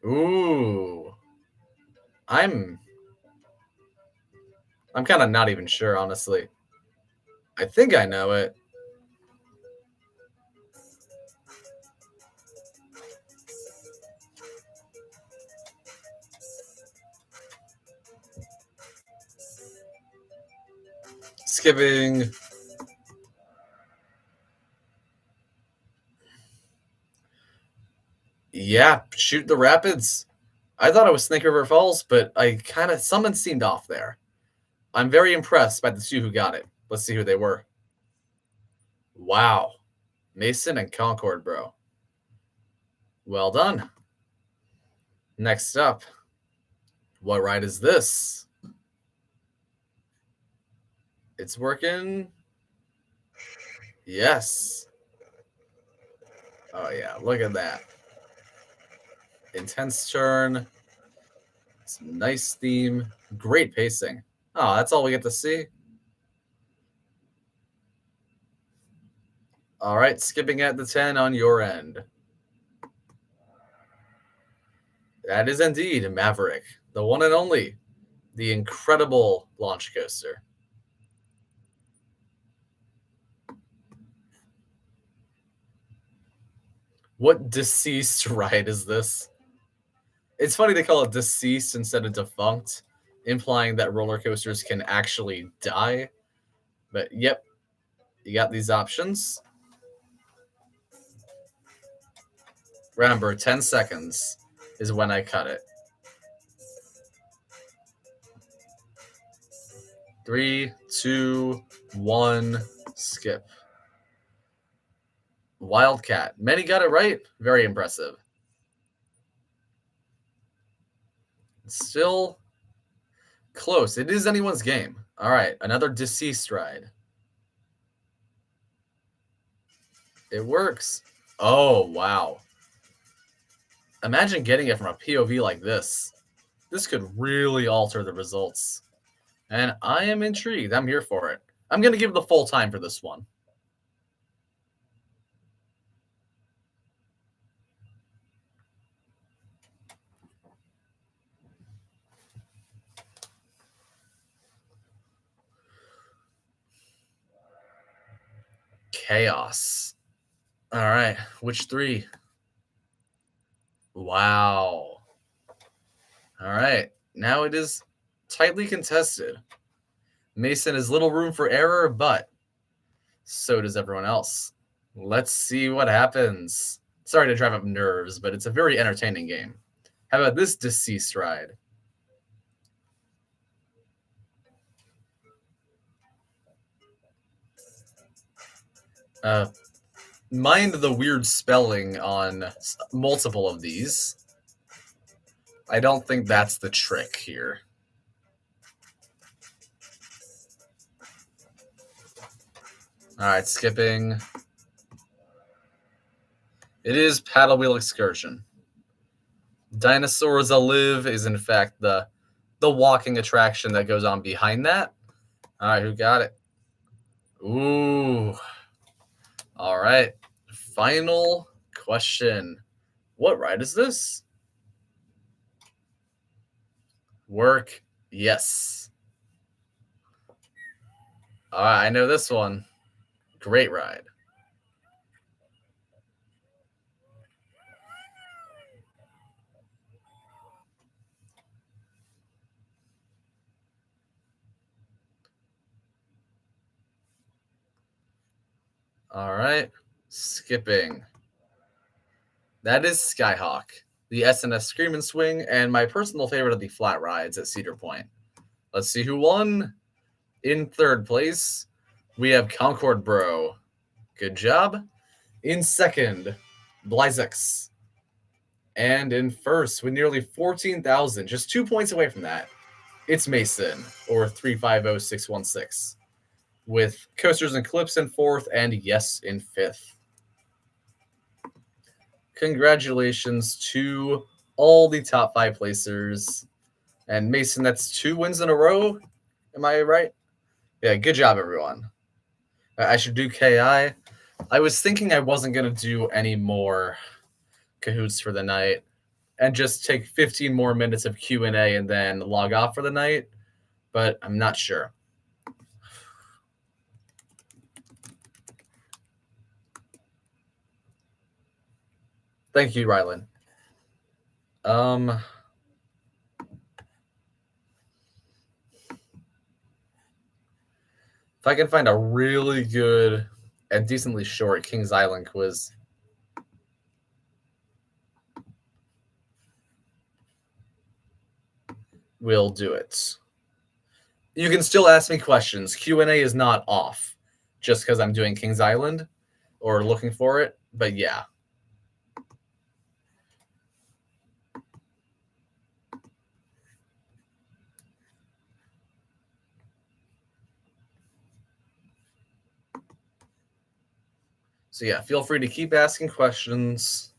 Ooh. I'm kind of not even sure, honestly. I think I know it. Skipping. Yeah, Shoot the Rapids. I thought it was Snake River Falls, but something seemed off there. I'm very impressed by the two who got it. Let's see who they were. Wow. Mason and Concord, bro. Well done. Next up, what ride is this? It's working. Yes. Oh, yeah. Look at that. Intense turn. Some nice theme. Great pacing. Oh, that's all we get to see. All right. Skipping at the 10 on your end. That is indeed Maverick, the one and only, the incredible launch coaster. What deceased ride is this? It's funny they call it deceased instead of defunct, implying that roller coasters can actually die. But yep, you got these options. Remember, 10 seconds is when I cut it. 3, 2, 1, skip. Wildcat. Many got it right. Very impressive. Still close. It is anyone's game. All right, another deceased ride. It works. Oh, wow. Imagine getting it from a POV like this. This could really alter the results. And I am intrigued. I'm here for it. I'm going to give the full time for this one. Chaos. All right. Which 3? Wow. All right. Now it is tightly contested. Mason has little room for error, but so does everyone else. Let's see what happens. Sorry to drive up nerves, but it's a very entertaining game. How about this deceased ride? Mind the weird spelling on multiple of these. I don't think that's the trick here. All right, skipping. It is Paddle Wheel Excursion. Dinosaurs Alive is in fact the walking attraction that goes on behind that. All right, who got it? Ooh. All right. Final question. What ride is this? Work. Yes. All right, I know this one. Great ride. All right. Skipping. That is Skyhawk, the SNS Scream and Swing, and my personal favorite of the flat rides at Cedar Point. Let's see who won. In third place, we have Concord Bro. Good job. In second, Blizex. And in first, with nearly 14,000, just 2 points away from that, it's Mason, or 350616, with Coasters and Clips in fourth and Yes in fifth. Congratulations to all the top 5 placers. And Mason, that's 2 wins in a row. Am I right? Yeah, good job, everyone. I should do KI. I was thinking I wasn't going to do any more Kahoots for the night and just take 15 more minutes of Q&A and then log off for the night, but I'm not sure. Thank you, Rylan. If I can find a really good and decently short Kings Island quiz, we'll do it. You can still ask me questions. Q&A is not off just because I'm doing Kings Island or looking for it, but yeah. So yeah, feel free to keep asking questions.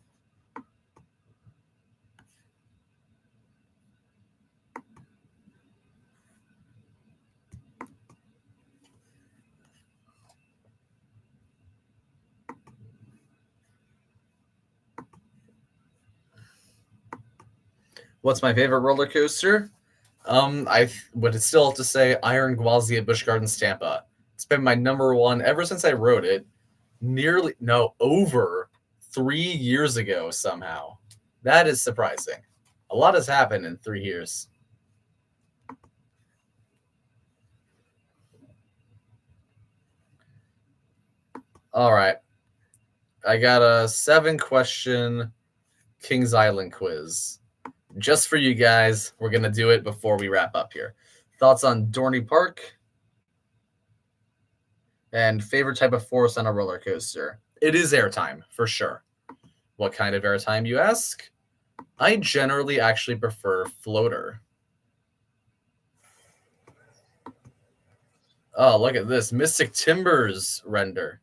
What's my favorite roller coaster? I would still have to say Iron Gwazi at Busch Gardens, Tampa. It's been my number one ever since I wrote it. Over 3 years ago somehow. That is surprising. A lot has happened in 3 years. All right. I got a 7-question Kings Island quiz. Just for you guys. We're going to do it before we wrap up here. Thoughts on Dorney Park? And favorite type of force on a roller coaster? It is airtime, for sure. What kind of airtime, you ask? I generally actually prefer floater. Oh, look at this. Mystic Timbers render.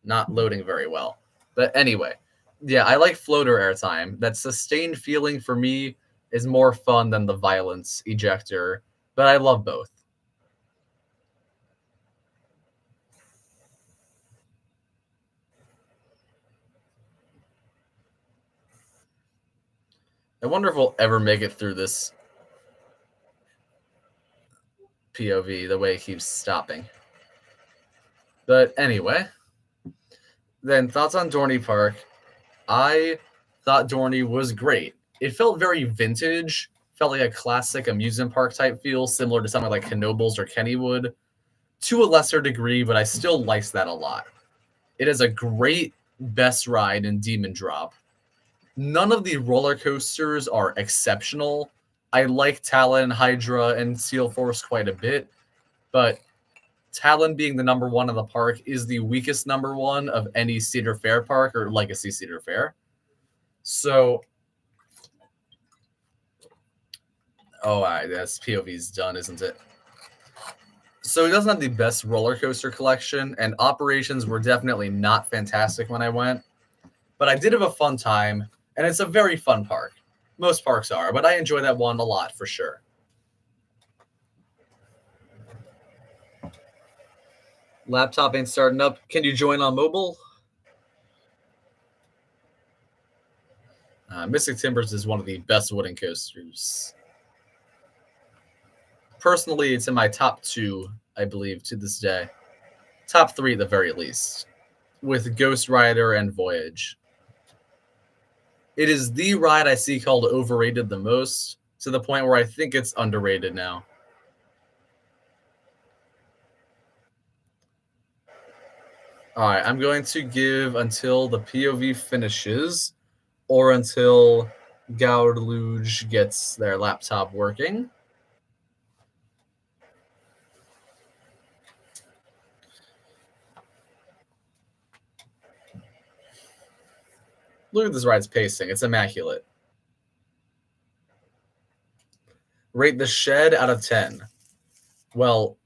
Not loading very well. But anyway, yeah, I like floater airtime. That sustained feeling for me is more fun than the violence ejector, but I love both. I wonder if we'll ever make it through this POV the way it keeps stopping. But anyway, then thoughts on Dorney Park. I thought Dorney was great. It felt very vintage, felt like a classic amusement park type feel, similar to something like Knoebels or Kennywood, to a lesser degree, but I still liked that a lot. It has a great best ride in Demon Drop. None of the roller coasters are exceptional. I like Talon, Hydra, and Seal Force quite a bit, but Talon being the number one in the park is the weakest number one of any Cedar Fair park or Legacy Cedar Fair. So, that's POV's done, isn't it? So it doesn't have the best roller coaster collection, and operations were definitely not fantastic when I went. But I did have a fun time, and it's a very fun park. Most parks are, but I enjoy that one a lot for sure. Laptop ain't starting up. Can you join on mobile? Mystic Timbers is one of the best wooden coasters. Personally, it's in my top 2, I believe, to this day. Top 3 at the very least, with Ghost Rider and Voyage. It is the ride I see called overrated the most, to the point where I think it's underrated now. All right, I'm going to give until the POV finishes or until Gaudeluge gets their laptop working. Look at this ride's pacing. It's immaculate. Rate the shed out of 10. Well,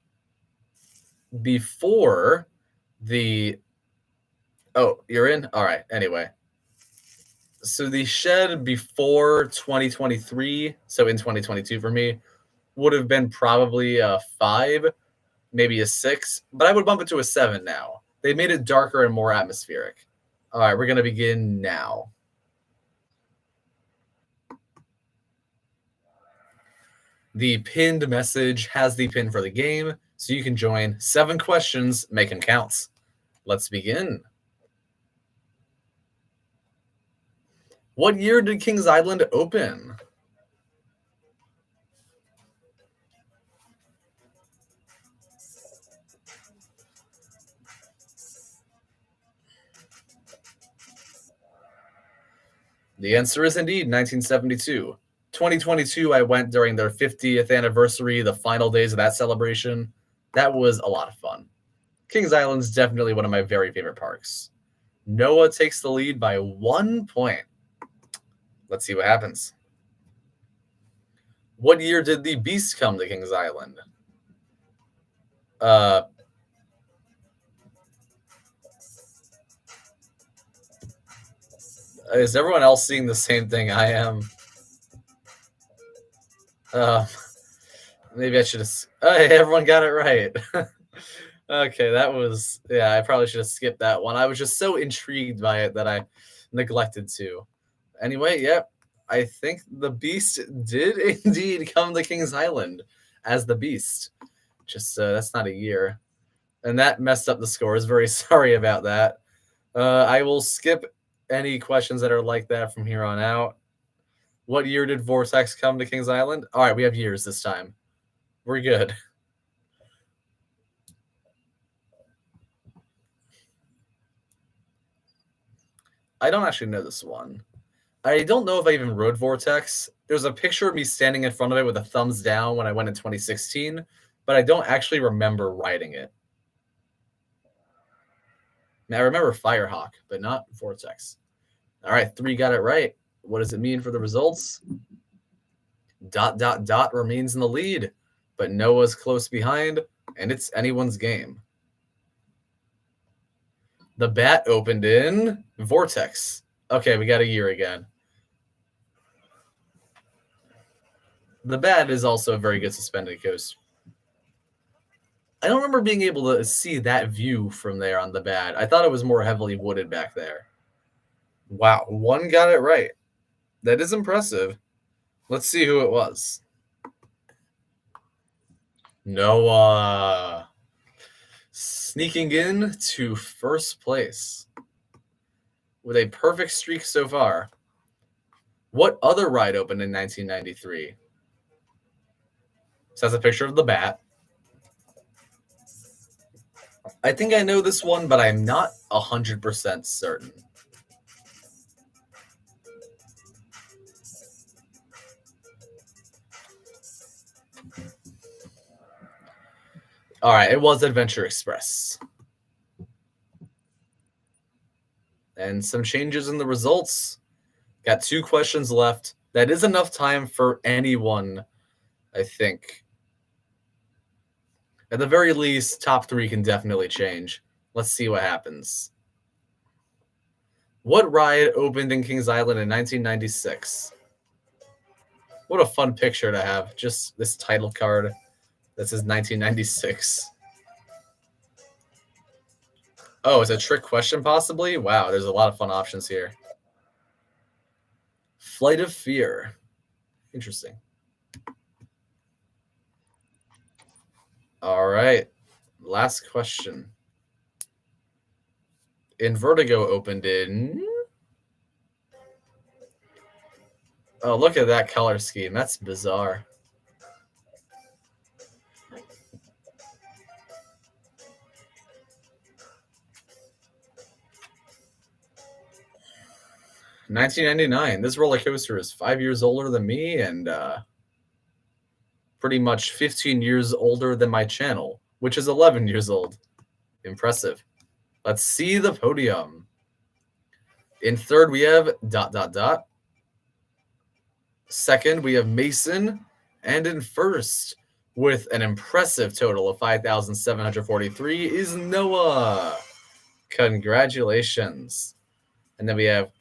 before the... Oh, you're in? All right, anyway. So the shed before 2023, so in 2022 for me, would have been probably a 5, maybe a 6, but I would bump it to a 7 now. They made it darker and more atmospheric. All right, we're going to begin now. The pinned message has the pin for the game, so you can join. 7 questions, make them count. Let's begin. What year did Kings Island open? The answer is indeed 1972. 2022, I went during their 50th anniversary, the final days of that celebration. That was a lot of fun. Kings Island's definitely one of my very favorite parks. Noah takes the lead by 1 point. Let's see what happens. What year did the Beast come to Kings Island? Is everyone else seeing the same thing I am? Maybe I should have... hey, everyone got it right. Okay, that was... Yeah, I probably should have skipped that one. I was just so intrigued by it that I neglected to. Anyway, yep. I think the Beast did indeed come to Kings Island as the Beast. Just, that's not a year. And that messed up the scores. Very sorry about that. I will skip any questions that are like that from here on out. What year did Vortex come to Kings Island? All right, we have years this time. We're good. I don't actually know this one. I don't know if I even rode Vortex. There's a picture of me standing in front of it with a thumbs down when I went in 2016, but I don't actually remember riding it. Now, I remember Firehawk, but not Vortex. All right, 3 got it right. What does it mean for the results? ... remains in the lead, but Noah's close behind, and it's anyone's game. The bat opened in Vortex. Okay, we got a year again. The bat is also a very good suspended coaster. I don't remember being able to see that view from there on the bat. I thought it was more heavily wooded back there. Wow, 1 got it right. That is impressive. Let's see who it was. Noah. Sneaking in to first place with a perfect streak so far. What other ride opened in 1993? So that's a picture of the bat. I think I know this one, but I'm not 100% certain. All right, it was Adventure Express. And some changes in the results. Got 2 questions left. That is enough time for anyone, I think. At the very least, top 3 can definitely change. Let's see what happens. What ride opened in Kings Island in 1996? What a fun picture to have. Just this title card that says 1996. Oh, it's a trick question possibly? Wow, there's a lot of fun options here. Flight of Fear. Interesting. All right. Last question. Vertigo opened in... Oh, look at that color scheme. That's bizarre. $19.99. This roller coaster is 5 years older than me and pretty much 15 years older than my channel, which is 11 years old. Impressive. Let's see the podium. In third, we have ... Second, we have Mason. And in first, with an impressive total of 5,743, is Noah. Congratulations. And then we have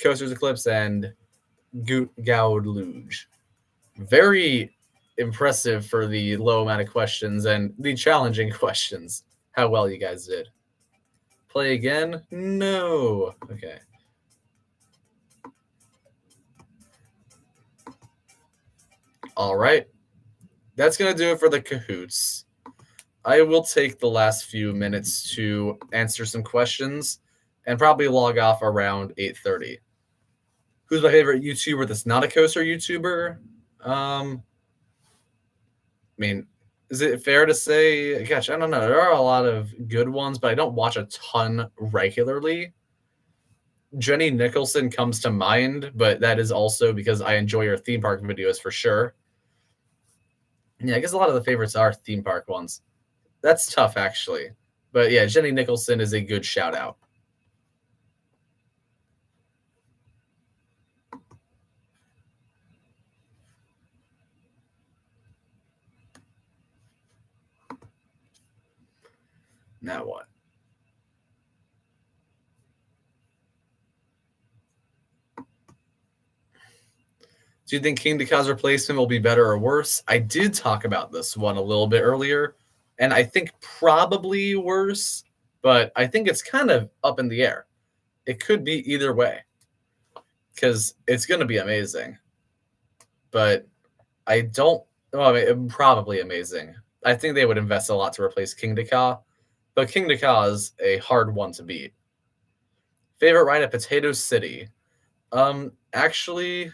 Coasters Eclipse and Gaud Luge. Very impressive for the low amount of questions and the challenging questions. How well you guys did. Play again? No. Okay. All right. That's going to do it for the Kahoots. I will take the last few minutes to answer some questions and probably log off around 8:30. Who's my favorite YouTuber that's not a coaster YouTuber? I mean, is it fair to say, gosh, I don't know. There are a lot of good ones, but I don't watch a ton regularly. Jenny Nicholson comes to mind, but that is also because I enjoy her theme park videos for sure. Yeah, I guess a lot of the favorites are theme park ones. That's tough, actually. But yeah, Jenny Nicholson is a good shout out. Now what? Do you think King Daka's replacement will be better or worse? I did talk about this one a little bit earlier, and I think probably worse, but I think it's kind of up in the air. It could be either way because it's going to be amazing. But I don't, well, I mean, probably amazing. I think they would invest a lot to replace King Daka, but King Daka is a hard one to beat. Favorite ride at Potato City? Actually,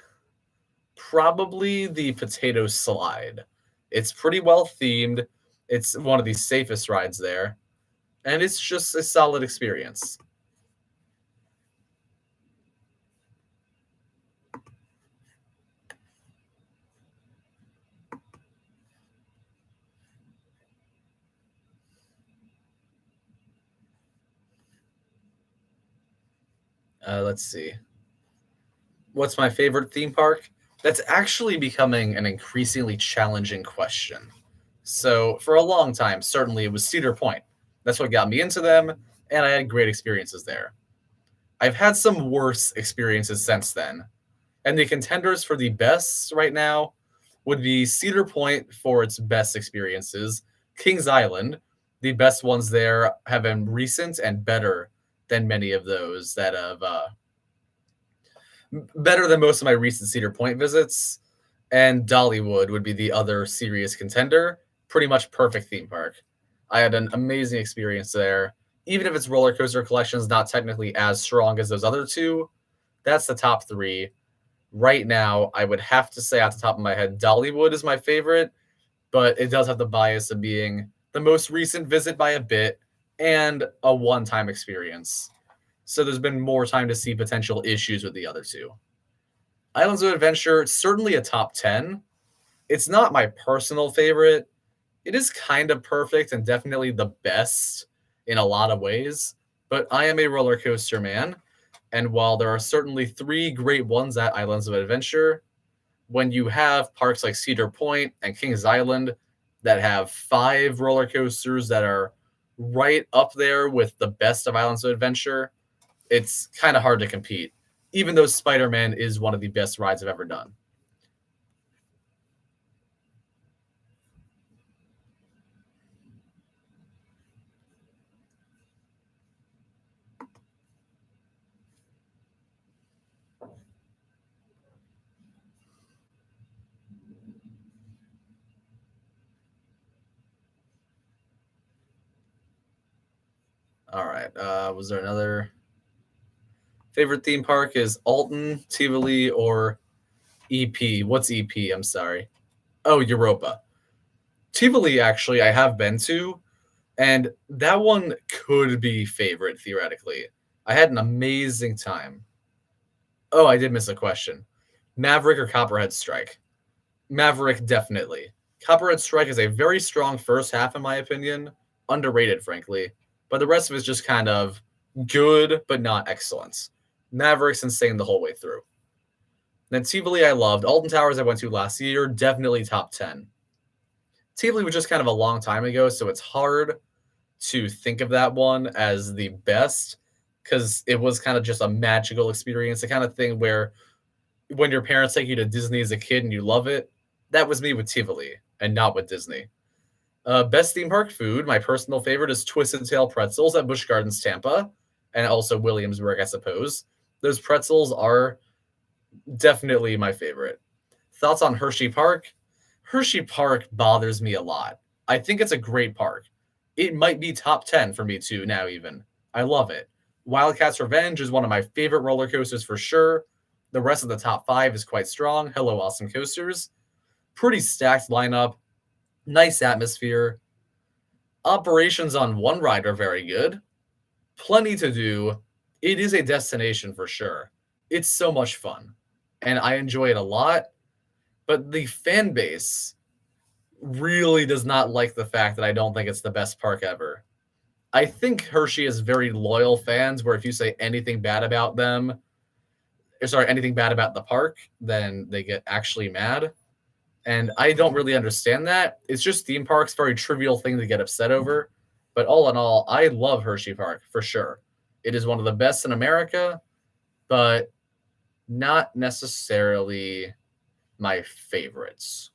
probably the Potato Slide. It's pretty well themed. It's one of the safest rides there, and it's just a solid experience. Let's see. What's my favorite theme park? That's actually becoming an increasingly challenging question. So, for a long time, certainly it was Cedar Point. That's what got me into them, and I had great experiences there. I've had some worse experiences since then, and the contenders for the best right now would be Cedar Point for its best experiences, Kings Island. The best ones there have been recent and better than many of those that have better than most of my recent Cedar Point visits. And Dollywood would be the other serious contender. Pretty much perfect theme park. I had an amazing experience there. Even if its roller coaster collection is not technically as strong as those other two, that's the top three. Right now, I would have to say off the top of my head, Dollywood is my favorite, but it does have the bias of being the most recent visit by a bit and a one time experience. So there's been more time to see potential issues with the other two. Islands of Adventure, certainly a top 10. It's not my personal favorite. It is kind of perfect and definitely the best in a lot of ways, but I am a roller coaster man. And while there are certainly three great ones at Islands of Adventure, when you have parks like Cedar Point and Kings Island that have five roller coasters that are right up there with the best of Islands of Adventure, it's kind of hard to compete, even though Spider-Man is one of the best rides I've ever done. All right. Was there another favorite theme park? Is Alton, Tivoli, or EP? What's EP? I'm sorry. Oh, Europa. Tivoli, actually, I have been to, and that one could be favorite theoretically. I had an amazing time. Oh, I did miss a question. Maverick or Copperhead Strike? Maverick, definitely. Copperhead Strike is a very strong first half, in my opinion. Underrated, frankly. But the rest of it is just kind of good, but not excellent. Maverick's insane the whole way through. Then Tivoli, I loved. Alton Towers, I went to last year. Definitely top 10. Tivoli was just kind of a long time ago, so it's hard to think of that one as the best because it was kind of just a magical experience, the kind of thing where when your parents take you to Disney as a kid and you love it, that was me with Tivoli and not with Disney. Best theme park food, my personal favorite is Twisted Tail pretzels at Busch Gardens, Tampa, and also Williamsburg, I suppose. Those pretzels are definitely my favorite. Thoughts on Hershey Park? Hershey Park bothers me a lot. I think it's a great park. It might be top 10 for me too now even. I love it. Wildcats Revenge is one of my favorite roller coasters for sure. The rest of the top 5 is quite strong. Hello Awesome Coasters. Pretty stacked lineup. Nice atmosphere. Operations on one ride are very good. Plenty to do. It is a destination for sure. It's so much fun. And I enjoy it a lot. But the fan base really does not like the fact that I don't think it's the best park ever. I think Hershey has very loyal fans where if you say anything bad about them, sorry, anything bad about the park, then they get actually mad. And I don't really understand that. It's just theme parks, very trivial thing to get upset over. But all in all, I love Hershey Park for sure. It is one of the best in America, but not necessarily my favorites.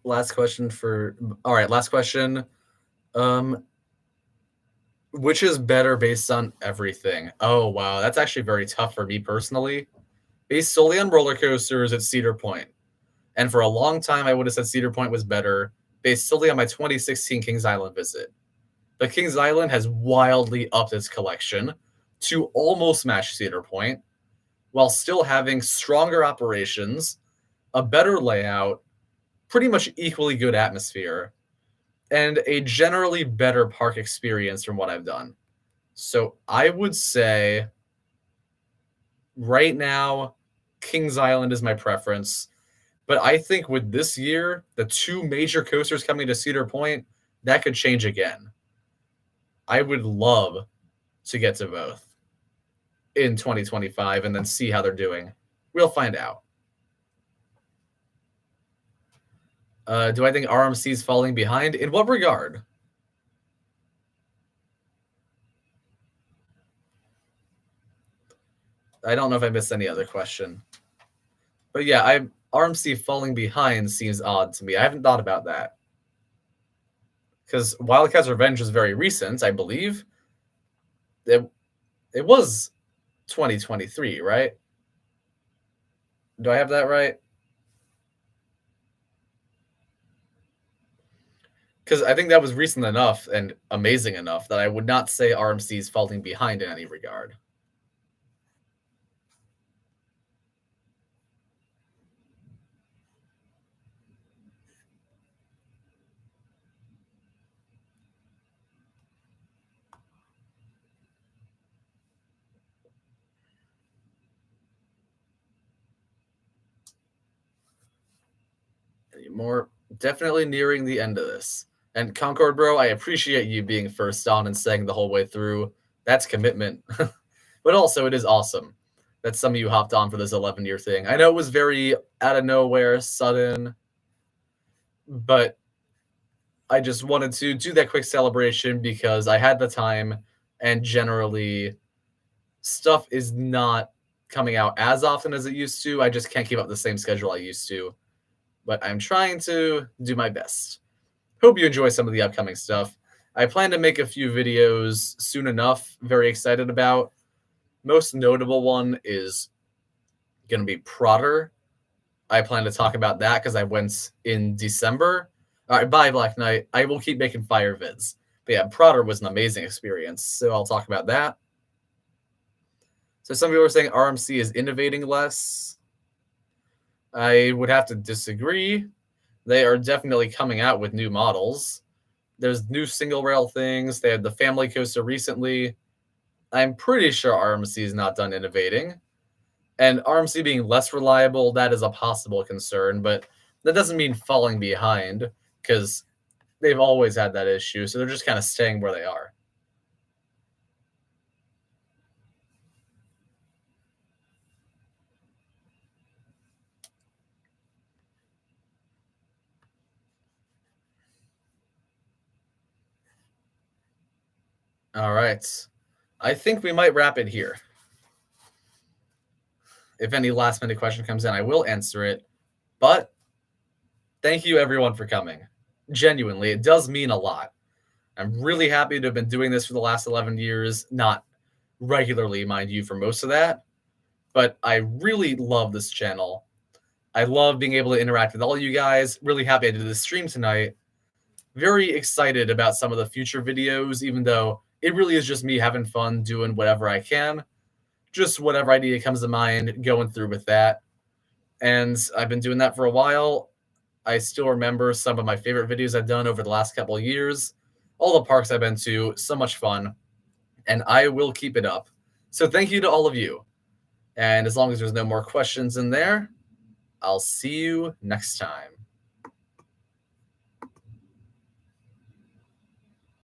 Last question for all right, last question. Um which is better based on everything? Oh wow, that's actually very tough for me personally. Based solely on roller coasters, it's Cedar Point. And for a long time I would have said Cedar Point was better based solely on my 2016 Kings Island visit. But Kings Island has wildly upped its collection to almost match Cedar Point while still having stronger operations, a better layout, pretty much equally good atmosphere, and a generally better park experience from what I've done. So I would say right now, Kings Island is my preference. But I think with this year, the two major coasters coming to Cedar Point, that could change again. I would love to get to both in 2025 and then see how they're doing. We'll find out. Do I think RMC is falling behind? In what regard? I don't know if I missed any other question. But yeah, RMC falling behind seems odd to me. I haven't thought about that. Because Wildcats Revenge is very recent, I believe. It was 2023, right? Do I have that right? Because I think that was recent enough and amazing enough that I would not say RMC is falling behind in any regard. More definitely nearing the end of this. And Concord, bro, I appreciate you being first on and staying the whole way through. That's commitment. But also, it is awesome that some of you hopped on for this 11-year thing. I know it was very out of nowhere, sudden, but I just wanted to do that quick celebration because I had the time, and generally, stuff is not coming out as often as it used to. I just can't keep up the same schedule I used to. But I'm trying to do my best. Hope you enjoy some of the upcoming stuff. I plan to make a few videos soon enough. Very excited about. Most notable one is going to be Prodder. I plan to talk about that because I went in December. All right, bye, Black Knight. I will keep making fire vids. But yeah, Prodder was an amazing experience, so I'll talk about that. So some people are saying RMC is innovating less. I would have to disagree. They are definitely coming out with new models. There's new single rail things. They had the family coaster recently. I'm pretty sure RMC is not done innovating. And RMC being less reliable, that is a possible concern, but that doesn't mean falling behind because they've always had that issue. So they're just kind of staying where they are. All right. I think we might wrap it here. If any last minute question comes in, I will answer it. But thank you everyone for coming. Genuinely, it does mean a lot. I'm really happy to have been doing this for the last 11 years, not regularly, mind you, for most of that. But I really love this channel. I love being able to interact with all you guys. Really happy I did this stream tonight. Very excited about some of the future videos, even though it really is just me having fun doing whatever I can. Just whatever idea comes to mind, going through with that. And I've been doing that for a while. I still remember some of my favorite videos I've done over the last couple of years. All the parks I've been to, so much fun. And I will keep it up. So thank you to all of you. And as long as there's no more questions in there, I'll see you next time.